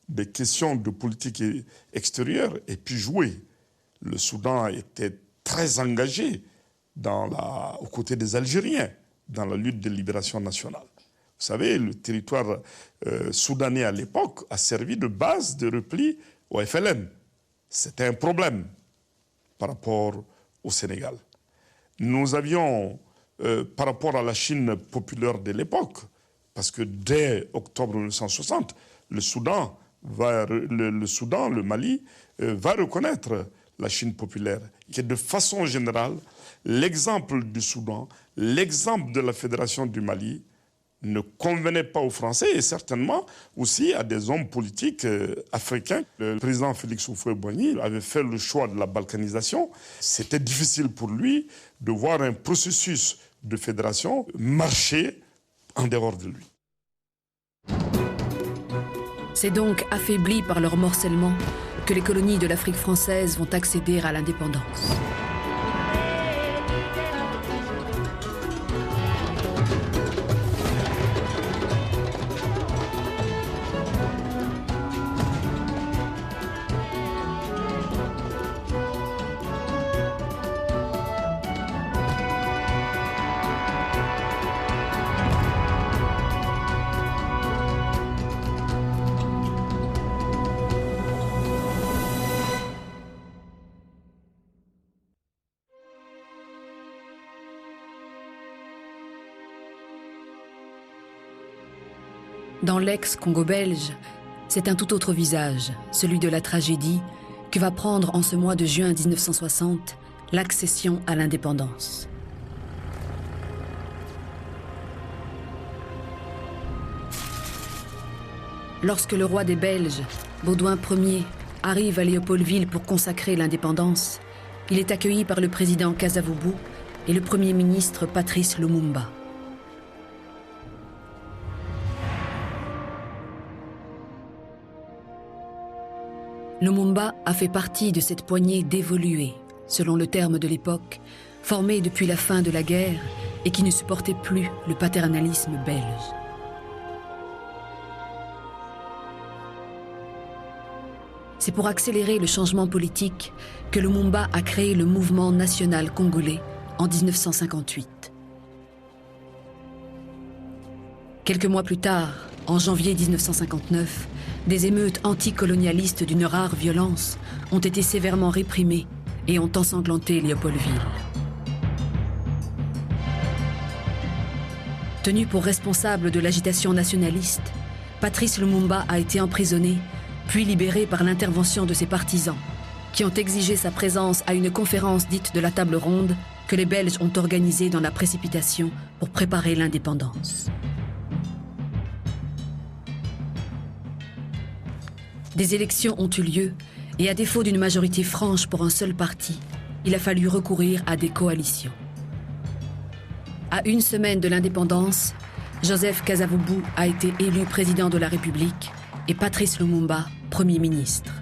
des questions de politique extérieure aient pu jouer. Le Soudan était très engagé aux côtés des Algériens dans la lutte de libération nationale. Vous savez, le territoire soudanais à l'époque a servi de base de repli au FLN. C'était un problème par rapport au Sénégal. Nous avions, par rapport à la Chine populaire de l'époque, parce que dès octobre 1960, le Mali, va reconnaître la Chine populaire, qui est de façon générale l'exemple du Soudan, l'exemple de la Fédération du Mali, ne convenait pas aux Français et certainement aussi à des hommes politiques africains. Le président Félix Houphouët-Boigny avait fait le choix de la balkanisation. C'était difficile pour lui de voir un processus de fédération marcher en dehors de lui. C'est donc affaibli par leur morcellement que les colonies de l'Afrique française vont accéder à l'indépendance. Dans l'ex-Congo belge, c'est un tout autre visage, celui de la tragédie, que va prendre en ce mois de juin 1960 l'accession à l'indépendance. Lorsque le roi des Belges, Baudouin Ier, arrive à Léopoldville pour consacrer l'indépendance, il est accueilli par le président Kasavubu et le premier ministre Patrice Lumumba. Lumumba a fait partie de cette poignée d'évolués, selon le terme de l'époque, formés depuis la fin de la guerre et qui ne supportaient plus le paternalisme belge. C'est pour accélérer le changement politique que Lumumba a créé le mouvement national congolais en 1958. Quelques mois plus tard, en janvier 1959, des émeutes anticolonialistes d'une rare violence ont été sévèrement réprimées et ont ensanglanté Léopoldville. Tenu pour responsable de l'agitation nationaliste, Patrice Lumumba a été emprisonné, puis libéré par l'intervention de ses partisans, qui ont exigé sa présence à une conférence dite de la Table Ronde que les Belges ont organisée dans la précipitation pour préparer l'indépendance. Des élections ont eu lieu et à défaut d'une majorité franche pour un seul parti, il a fallu recourir à des coalitions. À une semaine de l'indépendance, Joseph Kasavubu a été élu président de la République et Patrice Lumumba, Premier ministre.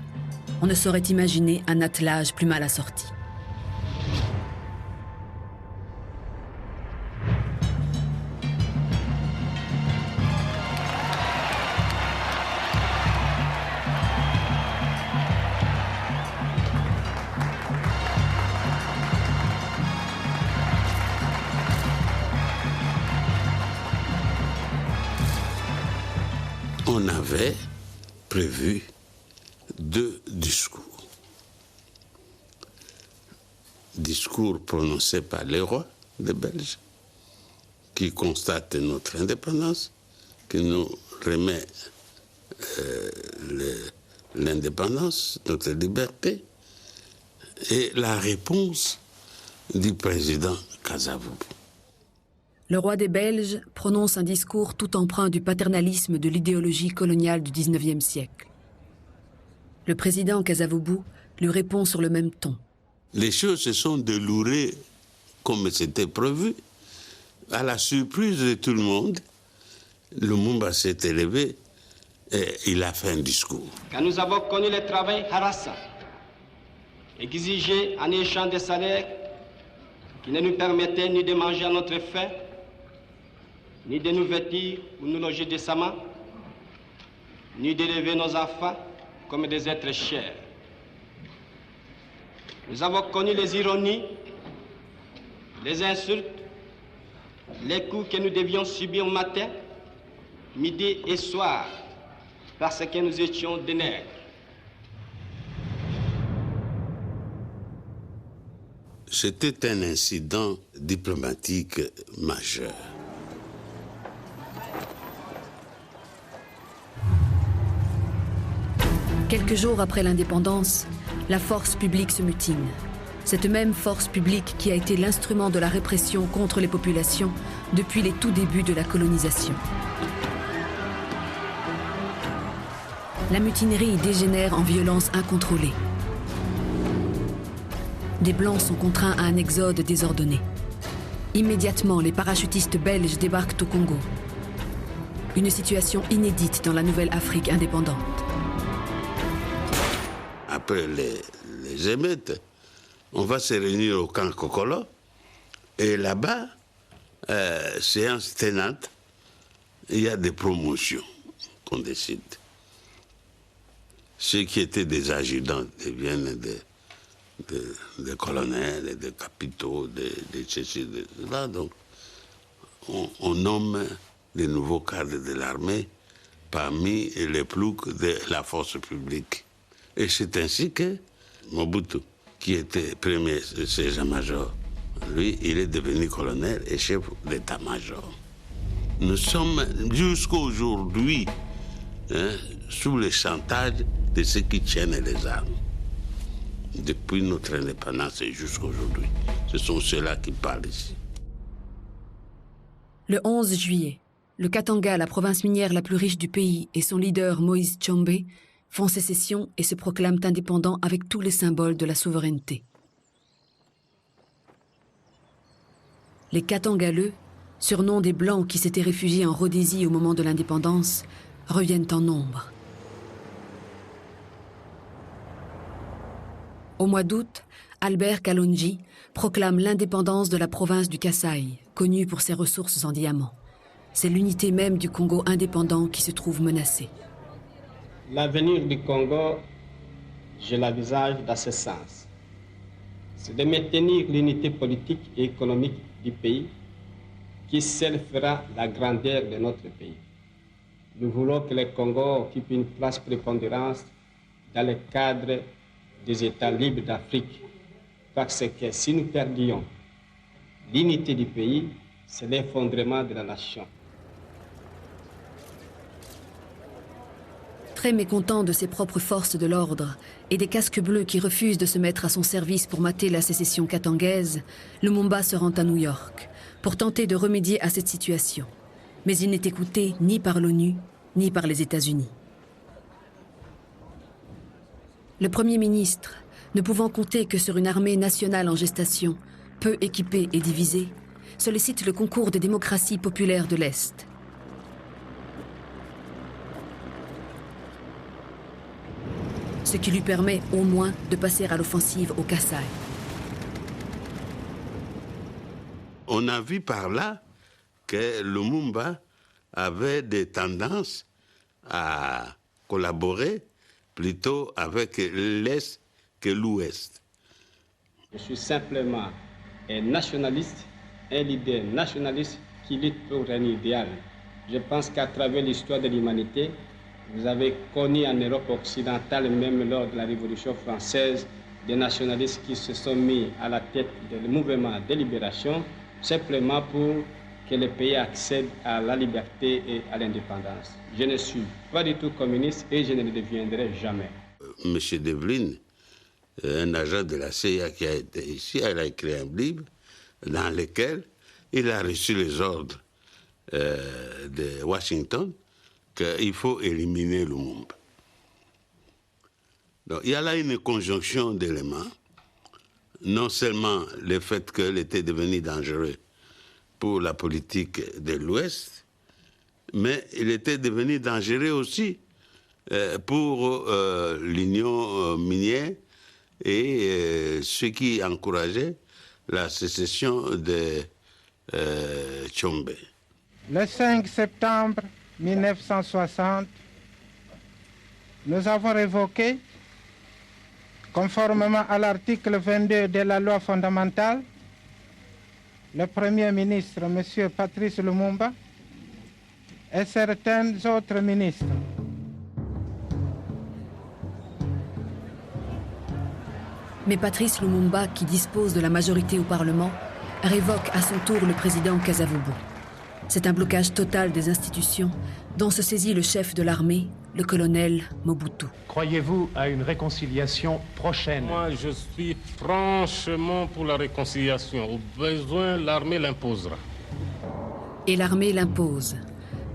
On ne saurait imaginer un attelage plus mal assorti. On avait prévu 2 discours. Discours prononcés par les rois des Belges, qui constatent notre indépendance, qui nous remet l'indépendance, notre liberté, et la réponse du président Kasavubu. Le roi des Belges prononce un discours tout empreint du paternalisme de l'idéologie coloniale du XIXe siècle. Le président Kasavubu lui répond sur le même ton. Les choses se sont déroulées comme c'était prévu. À la surprise de tout le monde, Lumumba s'est élevé et il a fait un discours. Quand nous avons connu le travail harassant, exigé en échange de salaires qui ne nous permettaient ni de manger à notre faim, ni de nous vêtir ou nous loger décemment, ni d'élever nos enfants comme des êtres chers. Nous avons connu les ironies, les insultes, les coups que nous devions subir matin, midi et soir, parce que nous étions des nègres. C'était un incident diplomatique majeur. Quelques jours après l'indépendance, la force publique se mutine. Cette même force publique qui a été l'instrument de la répression contre les populations depuis les tout débuts de la colonisation. La mutinerie dégénère en violence incontrôlée. Des Blancs sont contraints à un exode désordonné. Immédiatement, les parachutistes belges débarquent au Congo. Une situation inédite dans la nouvelle Afrique indépendante. Après les émeutes, on va se réunir au camp Kokolo. Et là-bas, séance tenante, il y a des promotions qu'on décide. Ceux qui étaient des adjudants deviennent des colonels, des capitaux, des ceci, là. Donc, on nomme les nouveaux cadres de l'armée parmi les ploucs de la force publique. Et c'est ainsi que Mobutu, qui était premier sergent-major, lui, il est devenu colonel et chef d'état-major. Nous sommes jusqu'à aujourd'hui sous le chantage de ceux qui tiennent les armes. Depuis notre indépendance et jusqu'à aujourd'hui. Ce sont ceux-là qui parlent ici. Le 11 juillet, le Katanga, la province minière la plus riche du pays, et son leader Moïse Tshombe font sécession et se proclament indépendants avec tous les symboles de la souveraineté. Les Katangaleux, surnom des Blancs qui s'étaient réfugiés en Rhodésie au moment de l'indépendance, reviennent en nombre. Au mois d'août, Albert Kalonji proclame l'indépendance de la province du Kasaï, connue pour ses ressources en diamants. C'est l'unité même du Congo indépendant qui se trouve menacée. L'avenir du Congo, je l'envisage dans ce sens. C'est de maintenir l'unité politique et économique du pays qui seule fera la grandeur de notre pays. Nous voulons que le Congo occupe une place prépondérante dans le cadre des États libres d'Afrique, parce que si nous perdions l'unité du pays, c'est l'effondrement de la nation. Très mécontent de ses propres forces de l'ordre et des casques bleus qui refusent de se mettre à son service pour mater la sécession katangaise, Lumumba se rend à New York pour tenter de remédier à cette situation. Mais il n'est écouté ni par l'ONU, ni par les États-Unis. Le Premier ministre, ne pouvant compter que sur une armée nationale en gestation, peu équipée et divisée, sollicite le concours des démocraties populaires de l'Est. Ce qui lui permet au moins de passer à l'offensive au Kasaï. On a vu par là que Lumumba avait des tendances à collaborer plutôt avec l'Est que l'Ouest. Je suis simplement un nationaliste, un leader nationaliste qui lutte pour un idéal. Je pense qu'à travers l'histoire de l'humanité, vous avez connu en Europe occidentale, même lors de la Révolution française, des nationalistes qui se sont mis à la tête du mouvement de libération, simplement pour que le pays accède à la liberté et à l'indépendance. Je ne suis pas du tout communiste et je ne le deviendrai jamais. Monsieur Devlin, un agent de la CIA qui a été ici, il a écrit un livre dans lequel il a reçu les ordres de Washington qu'il faut éliminer Lumumba. Donc il y a là une conjonction d'éléments, non seulement le fait qu'il était devenu dangereux pour la politique de l'Ouest, mais il était devenu dangereux aussi pour l'union minière et ceux qui encourageaient la sécession de Tchombe. Le 5 septembre 1960, nous avons révoqué, conformément à l'article 22 de la loi fondamentale, le Premier ministre, M. Patrice Lumumba, et certains autres ministres. Mais Patrice Lumumba, qui dispose de la majorité au Parlement, révoque à son tour le président Kasavubu. C'est un blocage total des institutions dont se saisit le chef de l'armée, le colonel Mobutu. Croyez-vous à une réconciliation prochaine? Moi, je suis franchement pour la réconciliation. Au besoin, l'armée l'imposera. Et l'armée l'impose.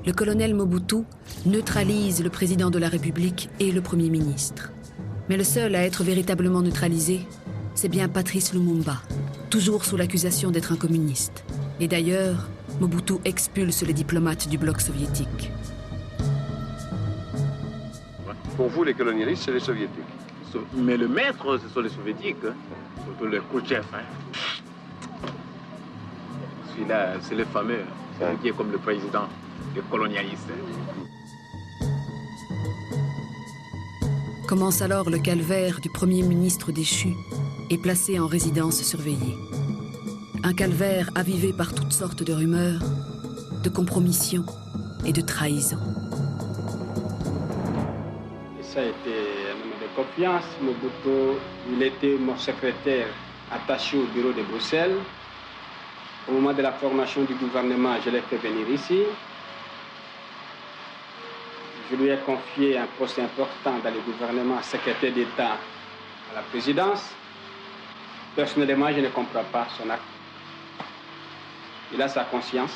Le colonel Mobutu neutralise le président de la République et le Premier ministre. Mais le seul à être véritablement neutralisé, c'est bien Patrice Lumumba, toujours sous l'accusation d'être un communiste. Et d'ailleurs, Mobutu expulse les diplomates du bloc soviétique. Pour vous, les colonialistes, c'est les soviétiques. Mais le maître, ce sont les soviétiques, hein. Surtout le Khrouchtchev. Hein. Celui-là, c'est le fameux, celui qui est comme le président des colonialistes. Commence alors le calvaire du Premier ministre déchu et placé en résidence surveillée. Un calvaire avivé par toutes sortes de rumeurs, de compromissions et de trahisons. Ça a été un homme de confiance. Mobutu, il était mon secrétaire attaché au bureau de Bruxelles. Au moment de la formation du gouvernement, je l'ai fait venir ici. Je lui ai confié un poste important dans le gouvernement, secrétaire d'État à la présidence. Personnellement, je ne comprends pas son acte. Il a sa conscience.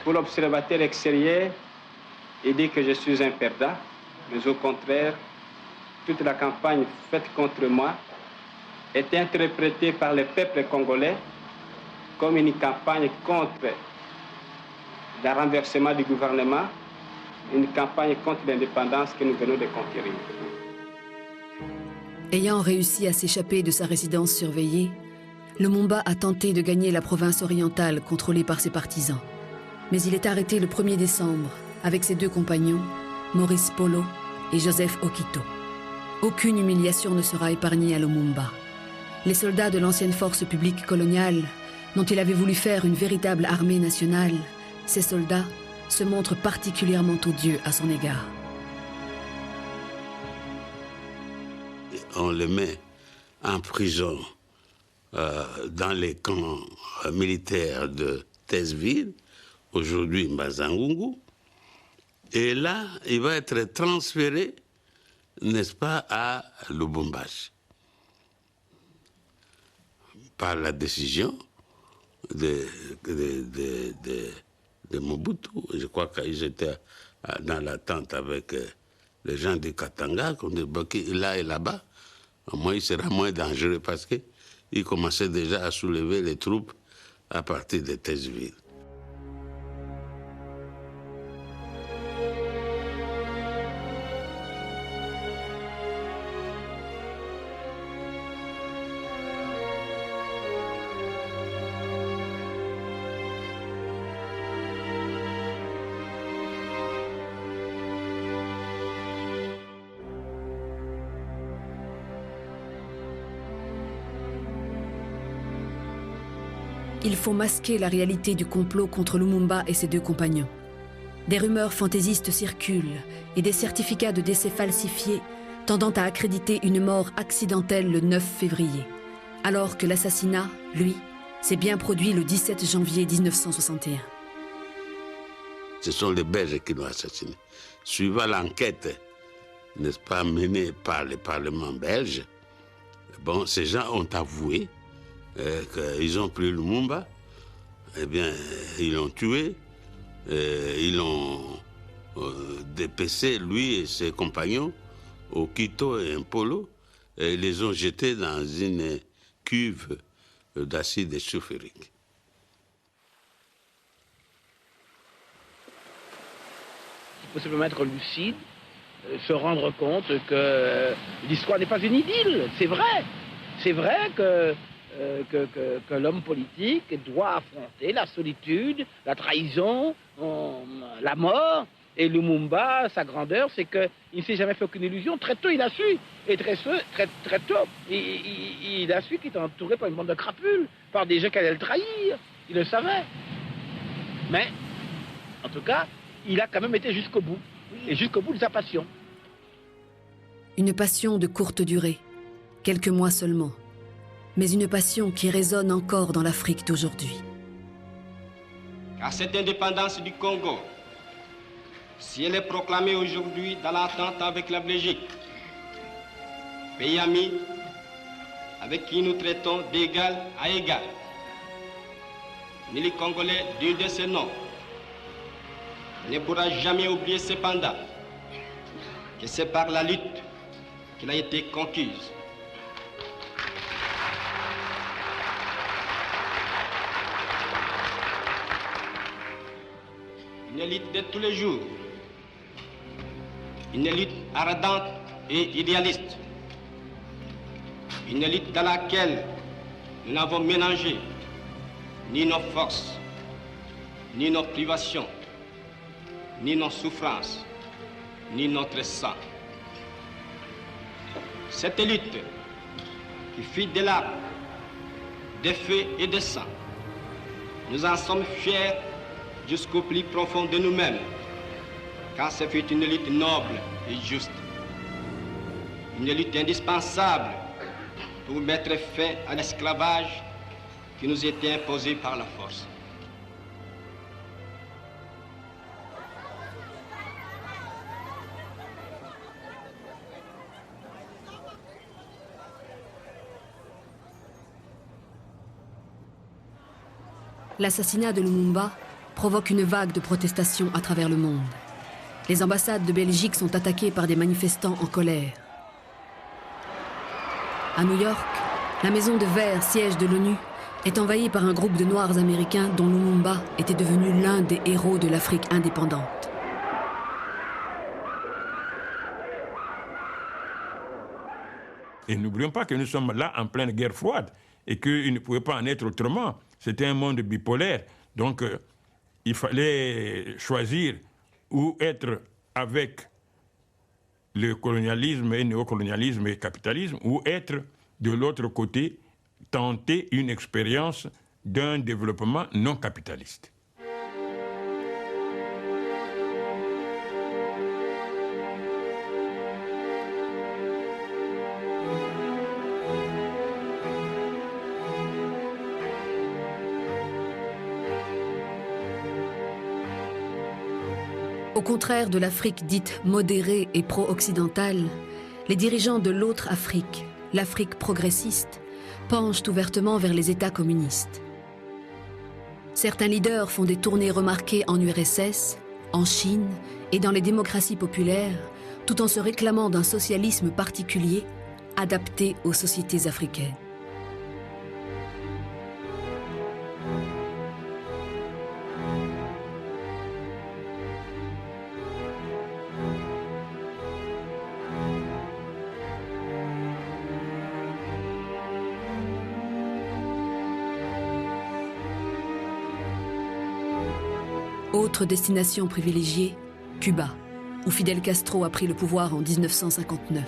Pour l'observateur extérieur, il dit que je suis un perdant, mais au contraire, toute la campagne faite contre moi est interprétée par le peuple congolais comme une campagne contre le renversement du gouvernement, une campagne contre l'indépendance que nous venons de conquérir. Ayant réussi à s'échapper de sa résidence surveillée, Lumumba a tenté de gagner la province orientale contrôlée par ses partisans. Mais il est arrêté le 1er décembre avec ses deux compagnons, Maurice Polo et Joseph Okito. Aucune humiliation ne sera épargnée à Lumumba. Les soldats de l'ancienne force publique coloniale, dont il avait voulu faire une véritable armée nationale, ces soldats se montrent particulièrement odieux à son égard. On le met en prison dans les camps militaires de Tezville, aujourd'hui Mbazangungu, et là, il va être transféré, n'est-ce pas, à Lubumbashi, par la décision de Mobutu. Je crois qu'ils étaient dans l'attente avec les gens du Katanga, qu'on dit là et là-bas. Au moins, il sera moins dangereux parce qu'il commençait déjà à soulever les troupes à partir de Tezville. Il faut masquer la réalité du complot contre Lumumba et ses deux compagnons. Des rumeurs fantaisistes circulent et des certificats de décès falsifiés tendant à accréditer une mort accidentelle le 9 février, alors que l'assassinat, lui, s'est bien produit le 17 janvier 1961. Ce sont les Belges qui l'ont assassiné. Suivant l'enquête, n'est-ce pas, menée par le Parlement belge, bon, ces gens ont avoué qu'ils ont pris Lumumba, eh bien, ils l'ont tué, ils l'ont dépecé, lui et ses compagnons, au Quito et un polo, et ils les ont jetés dans une cuve d'acide sulfurique. Il faut simplement être lucide, se rendre compte que l'histoire n'est pas une idylle. C'est vrai. C'est vrai que l'homme politique doit affronter la solitude, la trahison, la mort. Et Lumumba, sa grandeur, c'est qu'il ne s'est jamais fait aucune illusion. Très tôt, il a su. Et très tôt, il a su qu'il était entouré par une bande de crapules, par des gens qui allaient le trahir. Il le savait. Mais, en tout cas, il a quand même été jusqu'au bout. Et jusqu'au bout de sa passion. Une passion de courte durée, quelques mois seulement. Mais une passion qui résonne encore dans l'Afrique d'aujourd'hui. Car cette indépendance du Congo, si elle est proclamée aujourd'hui dans l'entente avec la Belgique, pays ami avec qui nous traitons d'égal à égal, ni les Congolais d'un de ces noms ne pourra jamais oublier cependant que c'est par la lutte qu'il a été conquise. Une élite de tous les jours, une élite ardente et idéaliste, une élite dans laquelle nous n'avons mélangé ni nos forces, ni nos privations, ni nos souffrances, ni notre sang. Cette élite qui fit des larmes, des feux et des sangs, nous en sommes fiers jusqu'au plus profond de nous-mêmes, car ce fut une élite noble et juste, une élite indispensable pour mettre fin à l'esclavage qui nous était imposé par la force. L'assassinat de Lumumba provoque une vague de protestations à travers le monde. Les ambassades de Belgique sont attaquées par des manifestants en colère. À New York, la maison de verre, siège de l'ONU, est envahie par un groupe de Noirs américains dont Lumumba était devenu l'un des héros de l'Afrique indépendante. Et n'oublions pas que nous sommes là en pleine guerre froide et qu'il ne pouvait pas en être autrement. C'était un monde bipolaire. Donc, il fallait choisir ou être avec le colonialisme et néocolonialisme et capitalisme, ou être de l'autre côté, tenter une expérience d'un développement non capitaliste. Au contraire de l'Afrique dite modérée et pro-occidentale, les dirigeants de l'autre Afrique, l'Afrique progressiste, penchent ouvertement vers les États communistes. Certains leaders font des tournées remarquées en URSS, en Chine et dans les démocraties populaires, tout en se réclamant d'un socialisme particulier adapté aux sociétés africaines. Autre destination privilégiée, Cuba, où Fidel Castro a pris le pouvoir en 1959.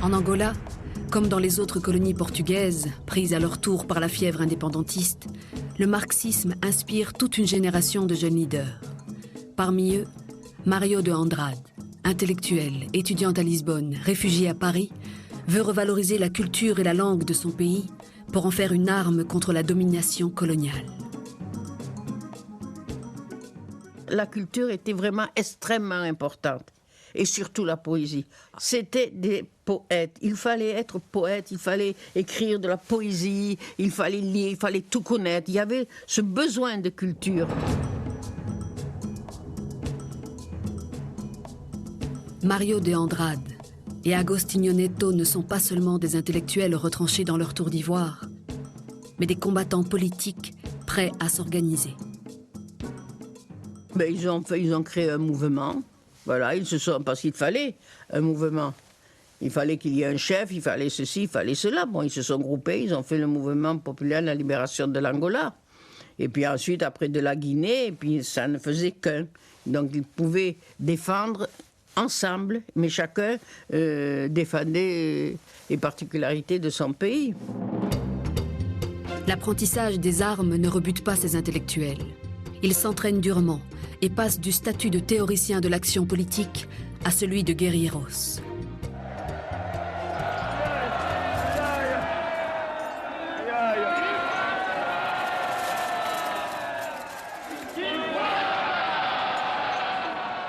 En Angola, comme dans les autres colonies portugaises, prises à leur tour par la fièvre indépendantiste, le marxisme inspire toute une génération de jeunes leaders. Parmi eux, Mario de Andrade, intellectuel, étudiant à Lisbonne, réfugié à Paris, veut revaloriser la culture et la langue de son pays pour en faire une arme contre la domination coloniale. La culture était vraiment extrêmement importante, et surtout la poésie. C'était des poètes, il fallait être poète, il fallait écrire de la poésie, il fallait lire, il fallait tout connaître. Il y avait ce besoin de culture. Mario de Andrade et Agostinho Neto ne sont pas seulement des intellectuels retranchés dans leur tour d'ivoire, mais des combattants politiques prêts à s'organiser. Ben, ils ont créé un mouvement. Voilà, parce qu'il fallait un mouvement. Il fallait qu'il y ait un chef, il fallait ceci, il fallait cela. Bon, ils se sont groupés, ils ont fait le mouvement populaire de la libération de l'Angola. Et puis ensuite, après de la Guinée, et puis ça ne faisait qu'un. Donc ils pouvaient défendre ensemble, mais chacun défendait les particularités de son pays. L'apprentissage des armes ne rebute pas ces intellectuels. Ils s'entraînent durement et passent du statut de théoricien de l'action politique à celui de guerrilleros.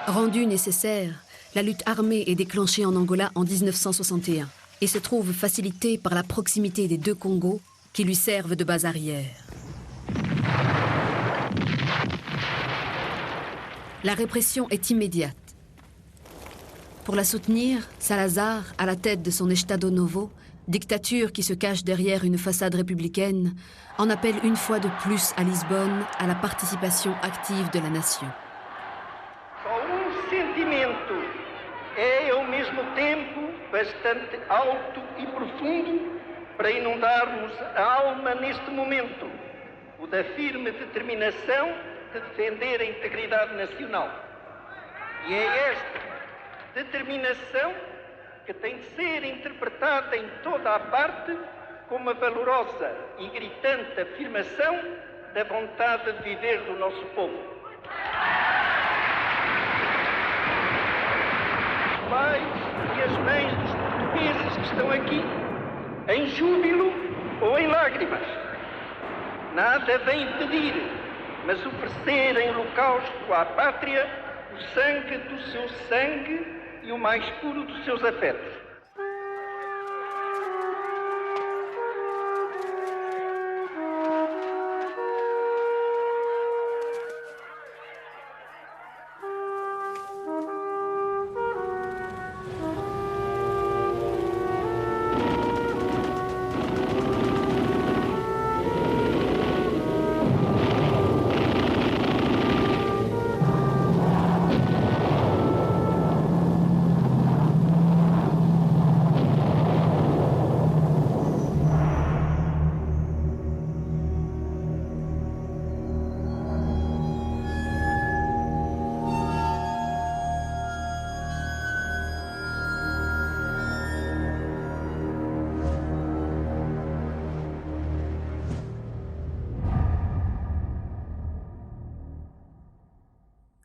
Rendue nécessaire, la lutte armée est déclenchée en Angola en 1961 et se trouve facilitée par la proximité des deux Congos qui lui servent de base arrière. La répression est immédiate. Pour la soutenir, Salazar, à la tête de son Estado Novo, dictature qui se cache derrière une façade républicaine, en appelle une fois de plus à Lisbonne à la participation active de la nation. Sentimento é ao mesmo tempo bastante alto e profundo para inundarmos a alma neste momento, o da firme determinação de defender a integridade nacional. E é esta determinação que tem de ser interpretada em toda a parte como a valorosa e gritante afirmação da vontade de viver do nosso povo. Os pais e as mães dos portugueses que estão aqui, em júbilo ou em lágrimas, nada vem pedir, mas oferecer em holocausto à pátria o sangue do seu sangue e o mais puro dos seus afetos.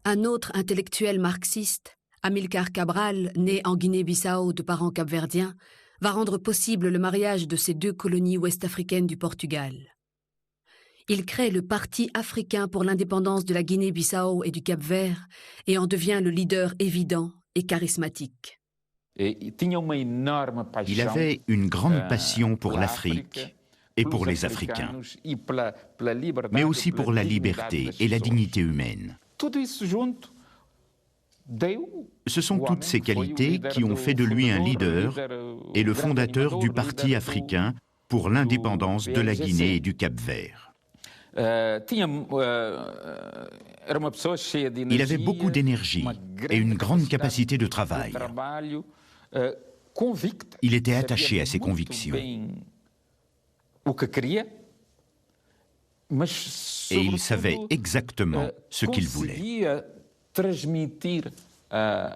Un autre intellectuel marxiste, Amilcar Cabral, né en Guinée-Bissau de parents capverdiens, va rendre possible le mariage de ces deux colonies ouest-africaines du Portugal. Il crée le Parti africain pour l'indépendance de la Guinée-Bissau et du Cap-Vert et en devient le leader évident et charismatique. Il avait une grande passion pour l'Afrique et pour les Africains, mais aussi pour la liberté et la dignité humaine. Ce sont toutes ces qualités qui ont fait de lui un leader et le fondateur du Parti africain pour l'indépendance de la Guinée et du Cap-Vert. Il avait beaucoup d'énergie et une grande capacité de travail. Il était attaché à ses convictions. Et il savait exactement ce qu'il voulait.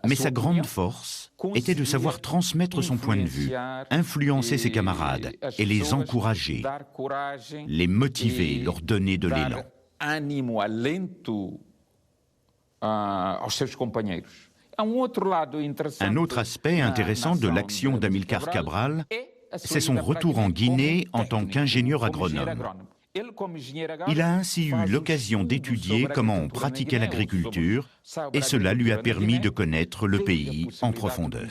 Mais sa grande force était de savoir transmettre son point de vue, influencer ses camarades et les encourager, les motiver, leur donner de l'élan. Un autre aspect intéressant de l'action d'Amilcar Cabral, c'est son retour en Guinée en tant qu'ingénieur agronome. Il a ainsi eu l'occasion d'étudier comment on pratiquait l'agriculture et cela lui a permis de connaître le pays en profondeur.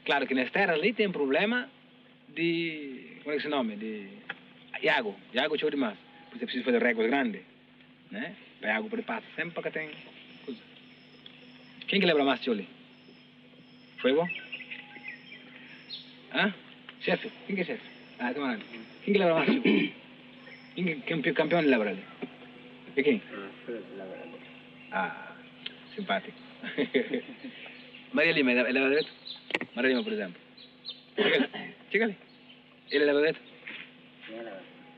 Claro que nessa terra ali tem problema de, como é que se nome, de água. De água chove demais. Por isso é preciso fazer réguas grandes, né? Para a água para passar sempre para que tem coisa. Quem que lembra mais de ali? Foi bom? Hã? Chefe? Quem que é chefe? Ah, camarada. Quem que lembra mais de ali? Quem é campeão lembra ali? E quem? Ah, simpático. Maria Lima, ela leva direito? Maria Lima, por exemplo. Chega ali. Ele leva direito?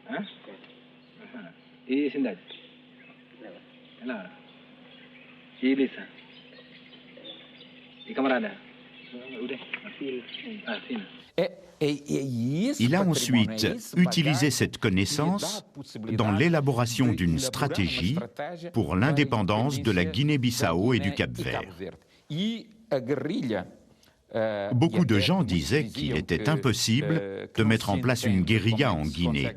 Hã? E Cidade? Ela. E Lisa? E camarada? Ah, Fina. Il a ensuite utilisé cette connaissance dans l'élaboration d'une stratégie pour l'indépendance de la Guinée-Bissau et du Cap-Vert. Beaucoup de gens disaient qu'il était impossible de mettre en place une guérilla en Guinée,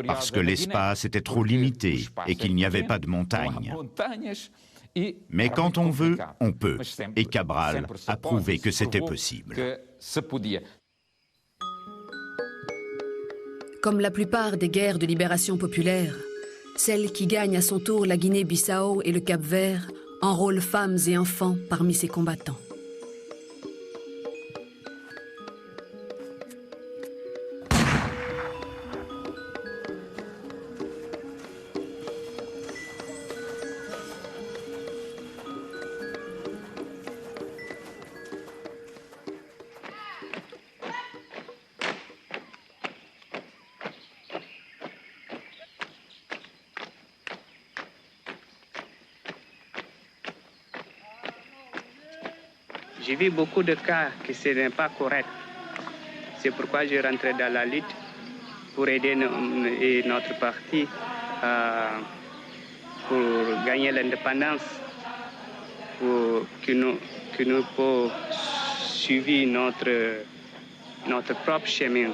parce que l'espace était trop limité et qu'il n'y avait pas de montagnes. Mais quand on veut, on peut. Et Cabral a prouvé que c'était possible. Comme la plupart des guerres de libération populaire, celle qui gagne à son tour la Guinée-Bissau et le Cap-Vert enrôle femmes et enfants parmi ses combattants. J'ai vu beaucoup de cas que ce n'est pas correct. C'est pourquoi je rentre dans la lutte pour aider notre parti pour gagner l'indépendance, pour que nous puissions suivre notre propre chemin.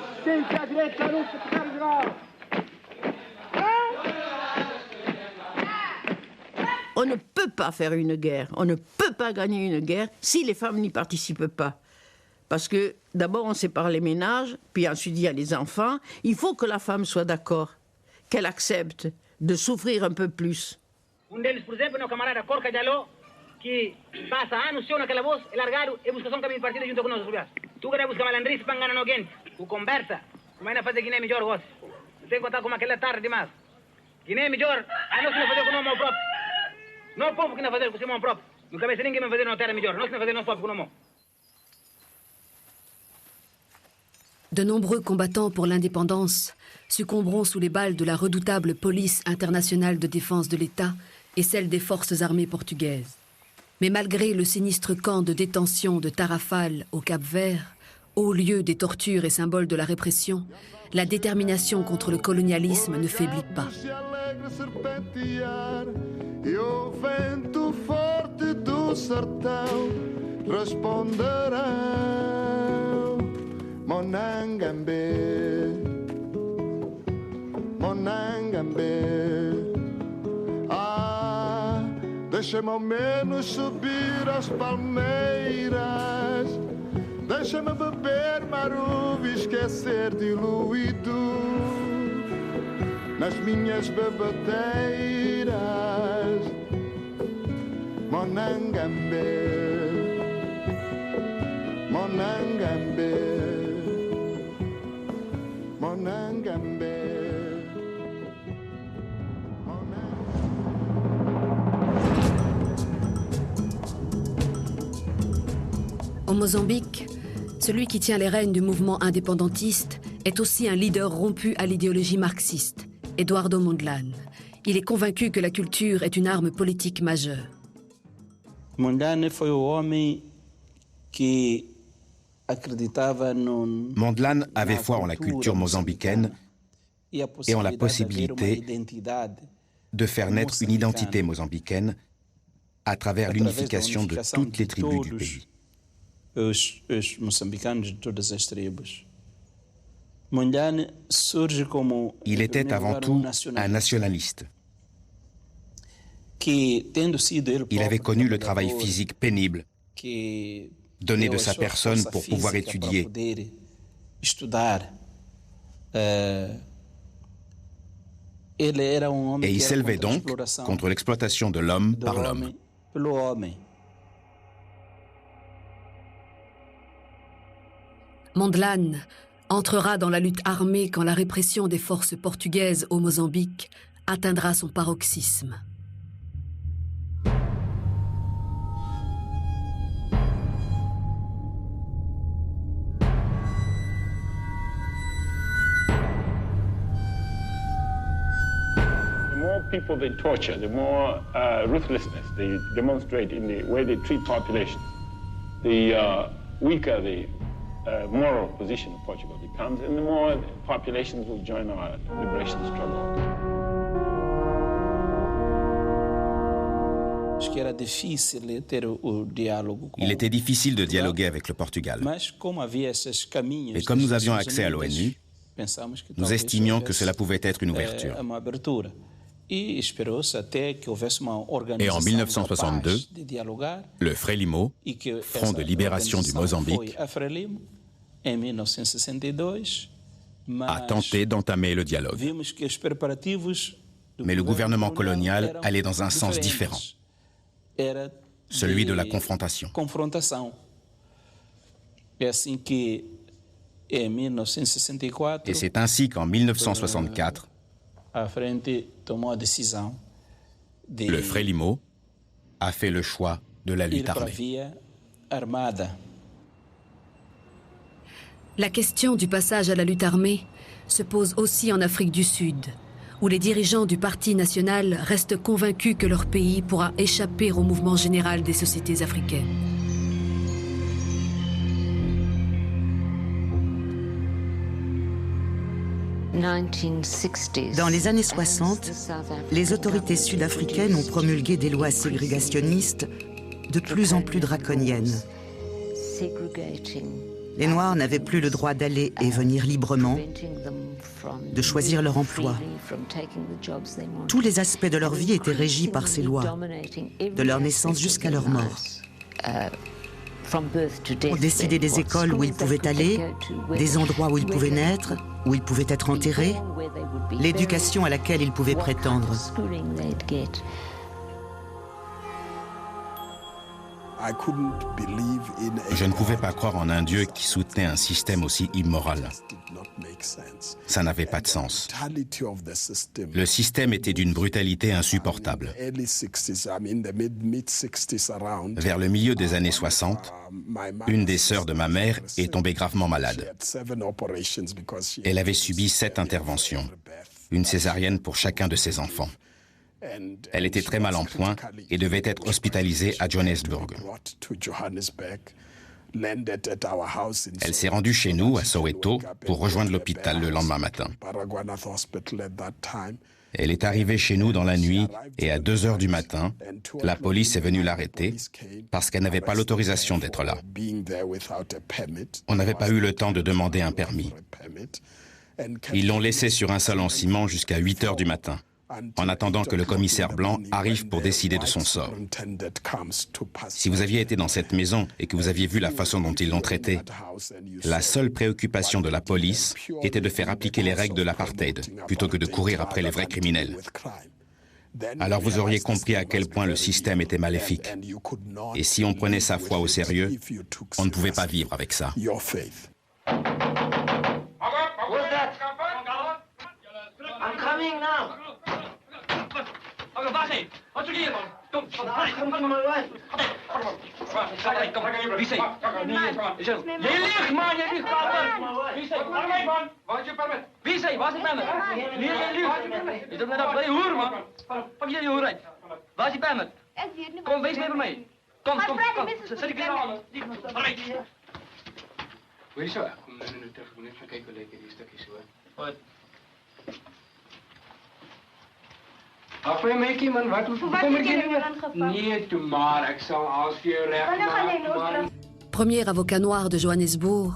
On ne peut pas faire une guerre, on ne peut pas gagner une guerre si les femmes n'y participent pas. Parce que d'abord on sépare les ménages, puis ensuite il y a les enfants. Il faut que la femme soit d'accord, qu'elle accepte de souffrir un peu plus. Um deles, por exemplo, é o camarada Corca Jaló, que passa anos só naquela voz, é largado e busca só um caminho de partida junto com nós, aliás. Tu queres buscar malandrice para enganar alguém, tu conversa, como ainda fazer Guiné melhor, você. Não tem que contar como aquela tarde demais. Guiné melhor, a nós não fazer com o nome próprio. Não o povo que não fazer com o seu nome próprio. No cabeça ninguém vai fazer na terra melhor, nós não fazer nosso próprio com o nome. De nombreux combattants pour l'indépendance succomberont sous les balles de la redoutable police internationale de défense de l'État et celle des forces armées portugaises. Mais malgré le sinistre camp de détention de Tarrafal au Cap-Vert, haut lieu des tortures et symbole de la répression, la détermination contre le colonialisme ne faiblit pas. Monangambe, Monangambe. Ah, deixa-me ao menos subir às palmeiras. Deixa-me beber maruva e esquecer diluído nas minhas bebedeiras. Monangambe, Monangambe. Au Mozambique, celui qui tient les rênes du mouvement indépendantiste est aussi un leader rompu à l'idéologie marxiste, Eduardo Mondlane. Il est convaincu que la culture est une arme politique majeure. Mondlane foi o homem que Mondlane avait foi en la culture mozambicaine et ont la possibilité de faire naître une identité mozambicaine à travers l'unification de toutes les tribus du pays. Il était avant tout un nationaliste. Il avait connu le travail physique pénible, donné de sa personne pour pouvoir étudier. Et il s'élevait donc contre l'exploitation de l'homme par l'homme. Mondlane entrera dans la lutte armée quand la répression des forces portugaises au Mozambique atteindra son paroxysme. People they torture, the more ruthlessness they demonstrate in the way they treat populations, the weaker the moral position of Portugal becomes, and the more populations will join our liberation struggle. Il était difficile de dialoguer avec le Portugal. Mais comme nous avions accès à l'ONU, nous estimions que cela pouvait être une ouverture. Et en 1962, le Frelimo, Front de libération du Mozambique, a tenté d'entamer le dialogue. Mais le gouvernement colonial allait dans un sens différent, celui de la confrontation. Et c'est ainsi qu'en 1964, le Frelimo a fait le choix de la lutte armée. La question du passage à la lutte armée se pose aussi en Afrique du Sud, où les dirigeants du Parti national restent convaincus que leur pays pourra échapper au mouvement général des sociétés africaines. Dans les années 60, les autorités sud-africaines ont promulgué des lois ségrégationnistes de plus en plus draconiennes. Les Noirs n'avaient plus le droit d'aller et venir librement, de choisir leur emploi. Tous les aspects de leur vie étaient régis par ces lois, de leur naissance jusqu'à leur mort. On décidait des écoles où ils pouvaient aller, des endroits où ils pouvaient naître, où ils pouvaient être enterrés, l'éducation à laquelle ils pouvaient prétendre. Je ne pouvais pas croire en un Dieu qui soutenait un système aussi immoral. Ça n'avait pas de sens. Le système était d'une brutalité insupportable. Vers le milieu des années 60, une des sœurs de ma mère est tombée gravement malade. Elle avait subi 7 interventions, une césarienne pour chacun de ses enfants. Elle était très mal en point et devait être hospitalisée à Johannesburg. Elle s'est rendue chez nous, à Soweto, pour rejoindre l'hôpital le lendemain matin. Elle est arrivée chez nous dans la nuit et à 2 heures du matin, la police est venue l'arrêter parce qu'elle n'avait pas l'autorisation d'être là. On n'avait pas eu le temps de demander un permis. Ils l'ont laissée sur un sol en ciment jusqu'à 8 heures du matin, en attendant que le commissaire blanc arrive pour décider de son sort. Si vous aviez été dans cette maison et que vous aviez vu la façon dont ils l'ont traitée, la seule préoccupation de la police était de faire appliquer les règles de l'apartheid, plutôt que de courir après les vrais criminels. Alors vous auriez compris à quel point le système était maléfique. Et si on prenait sa foi au sérieux, on ne pouvait pas vivre avec ça. I'm coming now. Kom, wees even mee. Kom, kom, kom. Zet ik weer aan. Weet je zo? Kom nu terug. Ik moet even kijken hoe lekker die stukjes hoor. Enfin, Mikey, man, wat hoeveel kom ik in? Niet, maar ik zal als je recht maakt. Premier avocat noir de Johannesburg,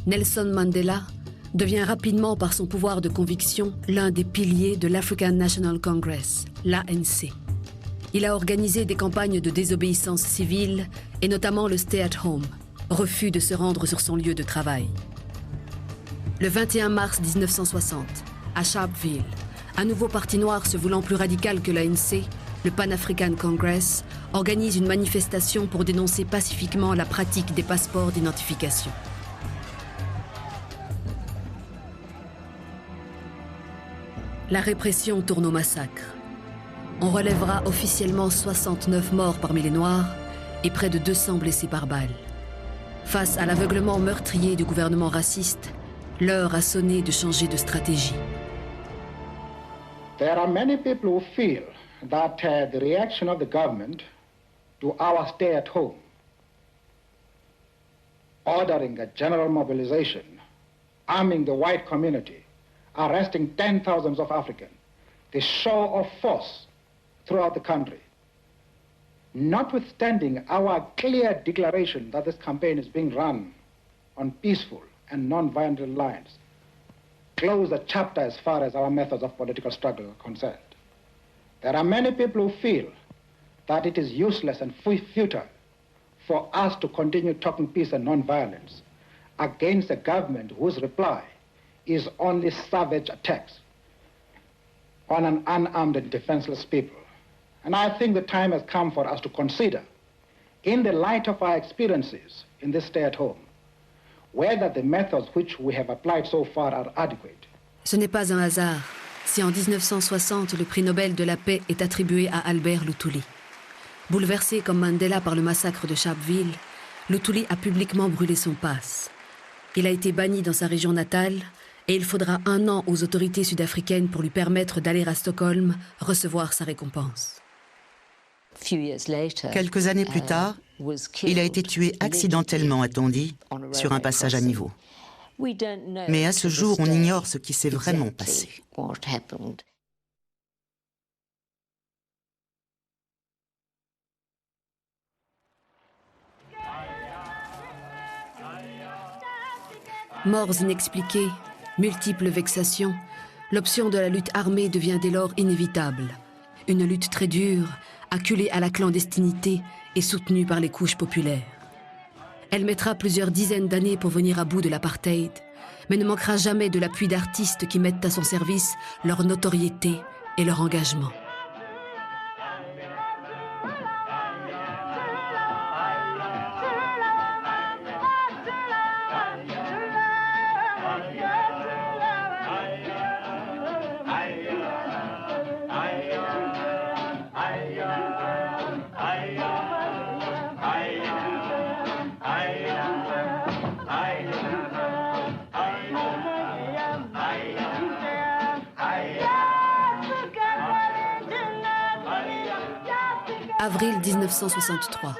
Nelson Mandela devient rapidement, par son pouvoir de conviction, l'un des piliers de l'African National Congress, l'ANC. Il a organisé des campagnes de désobéissance civile et notamment le Stay at Home, refus de se rendre sur son lieu de travail. Le 21 mars 1960, à Sharpeville, un nouveau parti noir se voulant plus radical que l'ANC, le Pan African Congress, organise une manifestation pour dénoncer pacifiquement la pratique des passeports d'identification. La répression tourne au massacre. On relèvera officiellement 69 morts parmi les Noirs et près de 200 blessés par balle. Face à l'aveuglement meurtrier du gouvernement raciste, l'heure a sonné de changer de stratégie. There are many people who feel that the reaction of the government to our stay at home, ordering a general mobilization, arming the white community, arresting 10,000s of Africans, the show of force throughout the country, notwithstanding our clear declaration that this campaign is being run on peaceful and non-violent lines, close the chapter as far as our methods of political struggle are concerned. There are many people who feel that it is useless and futile for us to continue talking peace and non-violence against a government whose reply is only savage attacks on an unarmed and defenseless people. And I think the time has come for us to consider, in the light of our experiences in this stay at home, whether the methods which we have applied so far are adequate. Ce n'est pas un hasard si en 1960 le prix Nobel de la paix est attribué à Albert Luthuli. Bouleversé comme Mandela par le massacre de Sharpeville, Luthuli a publiquement brûlé son passe. Il a été banni dans sa région natale et il faudra 1 an aux autorités sud-africaines pour lui permettre d'aller à Stockholm recevoir sa récompense. Quelques années plus tard, il a été tué accidentellement, a-t-on dit, sur un passage à niveau. Mais à ce jour, on ignore ce qui s'est vraiment passé. Morts inexpliquées, multiples vexations, l'option de la lutte armée devient dès lors inévitable. Une lutte très dure, acculée à la clandestinité et soutenue par les couches populaires. Elle mettra plusieurs dizaines d'années pour venir à bout de l'apartheid, mais ne manquera jamais de l'appui d'artistes qui mettent à son service leur notoriété et leur engagement. Avril 1963.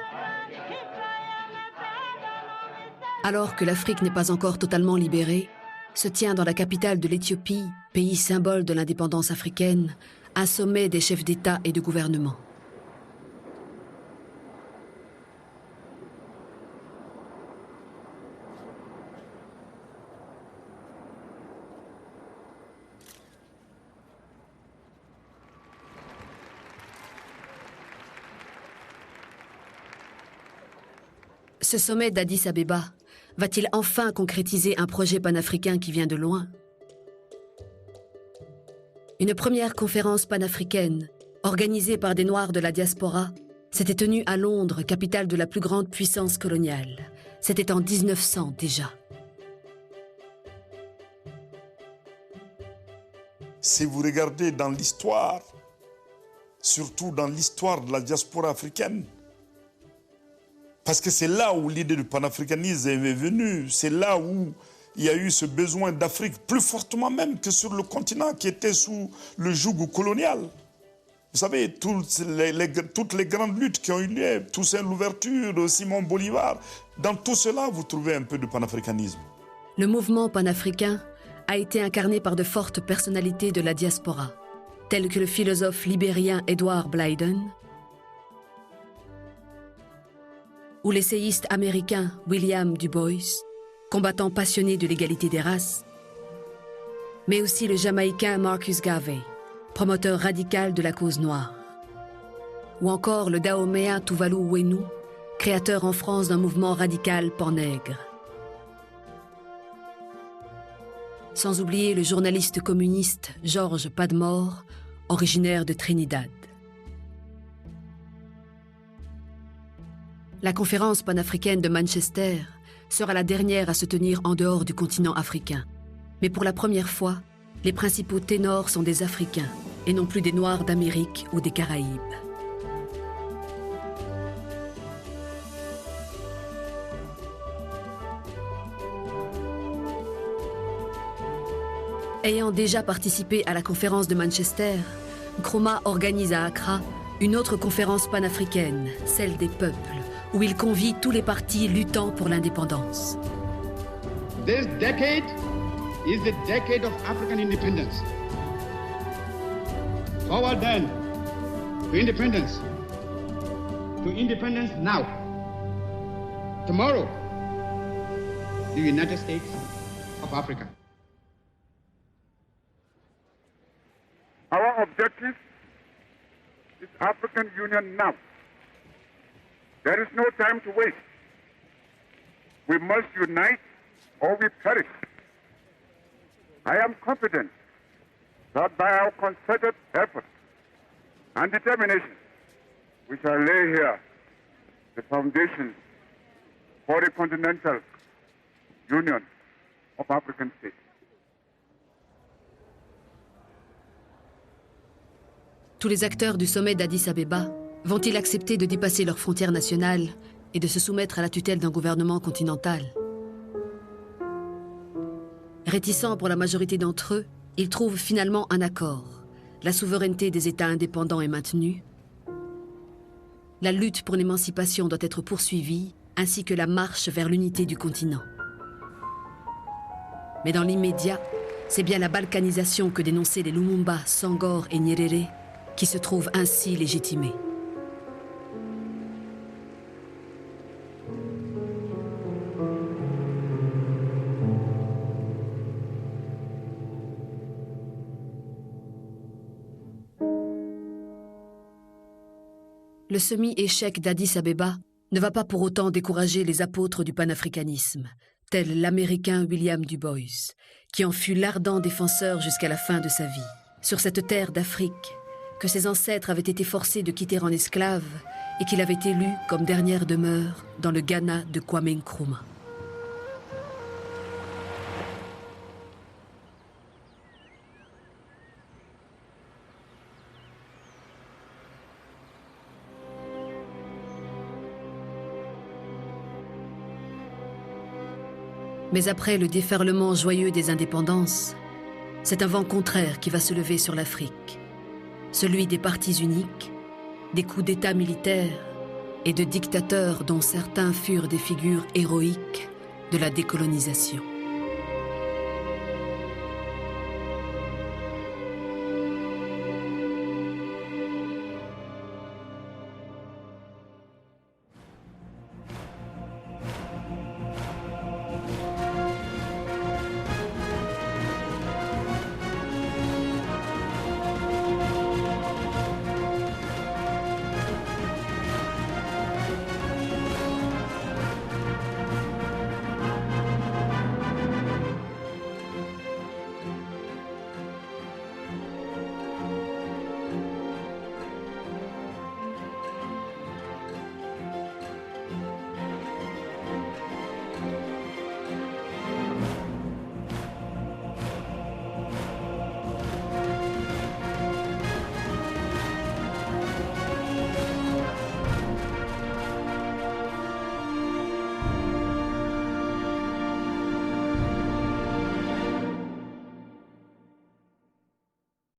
Alors que l'Afrique n'est pas encore totalement libérée, se tient dans la capitale de l'Éthiopie, pays symbole de l'indépendance africaine, un sommet des chefs d'État et de gouvernement. Ce sommet d'Addis Abeba va-t-il enfin concrétiser un projet panafricain qui vient de loin? Une première conférence panafricaine, organisée par des Noirs de la diaspora, s'était tenue à Londres, capitale de la plus grande puissance coloniale. C'était en 1900 déjà. Si vous regardez dans l'histoire, surtout dans l'histoire de la diaspora africaine, parce que c'est là où l'idée du panafricanisme est venue, c'est là où il y a eu ce besoin d'Afrique, plus fortement même que sur le continent qui était sous le joug colonial. Vous savez, toutes les grandes luttes qui ont eu lieu, Toussaint Louverture, Simon Bolivar, dans tout cela, vous trouvez un peu de panafricanisme. Le mouvement panafricain a été incarné par de fortes personnalités de la diaspora, tels que le philosophe libérien Edward Blyden ou l'essayiste américain William Du Bois, combattant passionné de l'égalité des races, mais aussi le Jamaïcain Marcus Garvey, promoteur radical de la cause noire, ou encore le Dahoméen Tuvalu Wenu, créateur en France d'un mouvement radical pan-nègre. Sans oublier le journaliste communiste George Padmore, originaire de Trinidad. La conférence panafricaine de Manchester sera la dernière à se tenir en dehors du continent africain. Mais pour la première fois, les principaux ténors sont des Africains et non plus des Noirs d'Amérique ou des Caraïbes. Ayant déjà participé à la conférence de Manchester, Nkrumah organise à Accra une autre conférence panafricaine, celle des peuples, où il convie tous les partis luttant pour l'indépendance. This decade is the decade of African independence. Forward then to independence. To independence now. Tomorrow, the United States of Africa. Our objective is African Union now. There is no time to waste. We must unite or we perish. I am confident that by our concerted effort and determination, we shall lay here the foundation for a continental union of African states. Tous les acteurs du sommet d'Addis Abeba vont-ils accepter de dépasser leurs frontières nationales et de se soumettre à la tutelle d'un gouvernement continental? Réticents pour la majorité d'entre eux, ils trouvent finalement un accord. La souveraineté des États indépendants est maintenue. La lutte pour l'émancipation doit être poursuivie, ainsi que la marche vers l'unité du continent. Mais dans l'immédiat, c'est bien la balkanisation que dénonçaient les Lumumba, Sangor et Nyerere qui se trouve ainsi légitimée. Le semi-échec d'Addis Abeba ne va pas pour autant décourager les apôtres du panafricanisme, tels l'Américain William Du Bois, qui en fut l'ardent défenseur jusqu'à la fin de sa vie. Sur cette terre d'Afrique, que ses ancêtres avaient été forcés de quitter en esclaves et qu'il avait élu comme dernière demeure dans le Ghana de Kwame Nkrumah. Mais après le déferlement joyeux des indépendances, c'est un vent contraire qui va se lever sur l'Afrique. Celui des partis uniques, des coups d'État militaires et de dictateurs dont certains furent des figures héroïques de la décolonisation.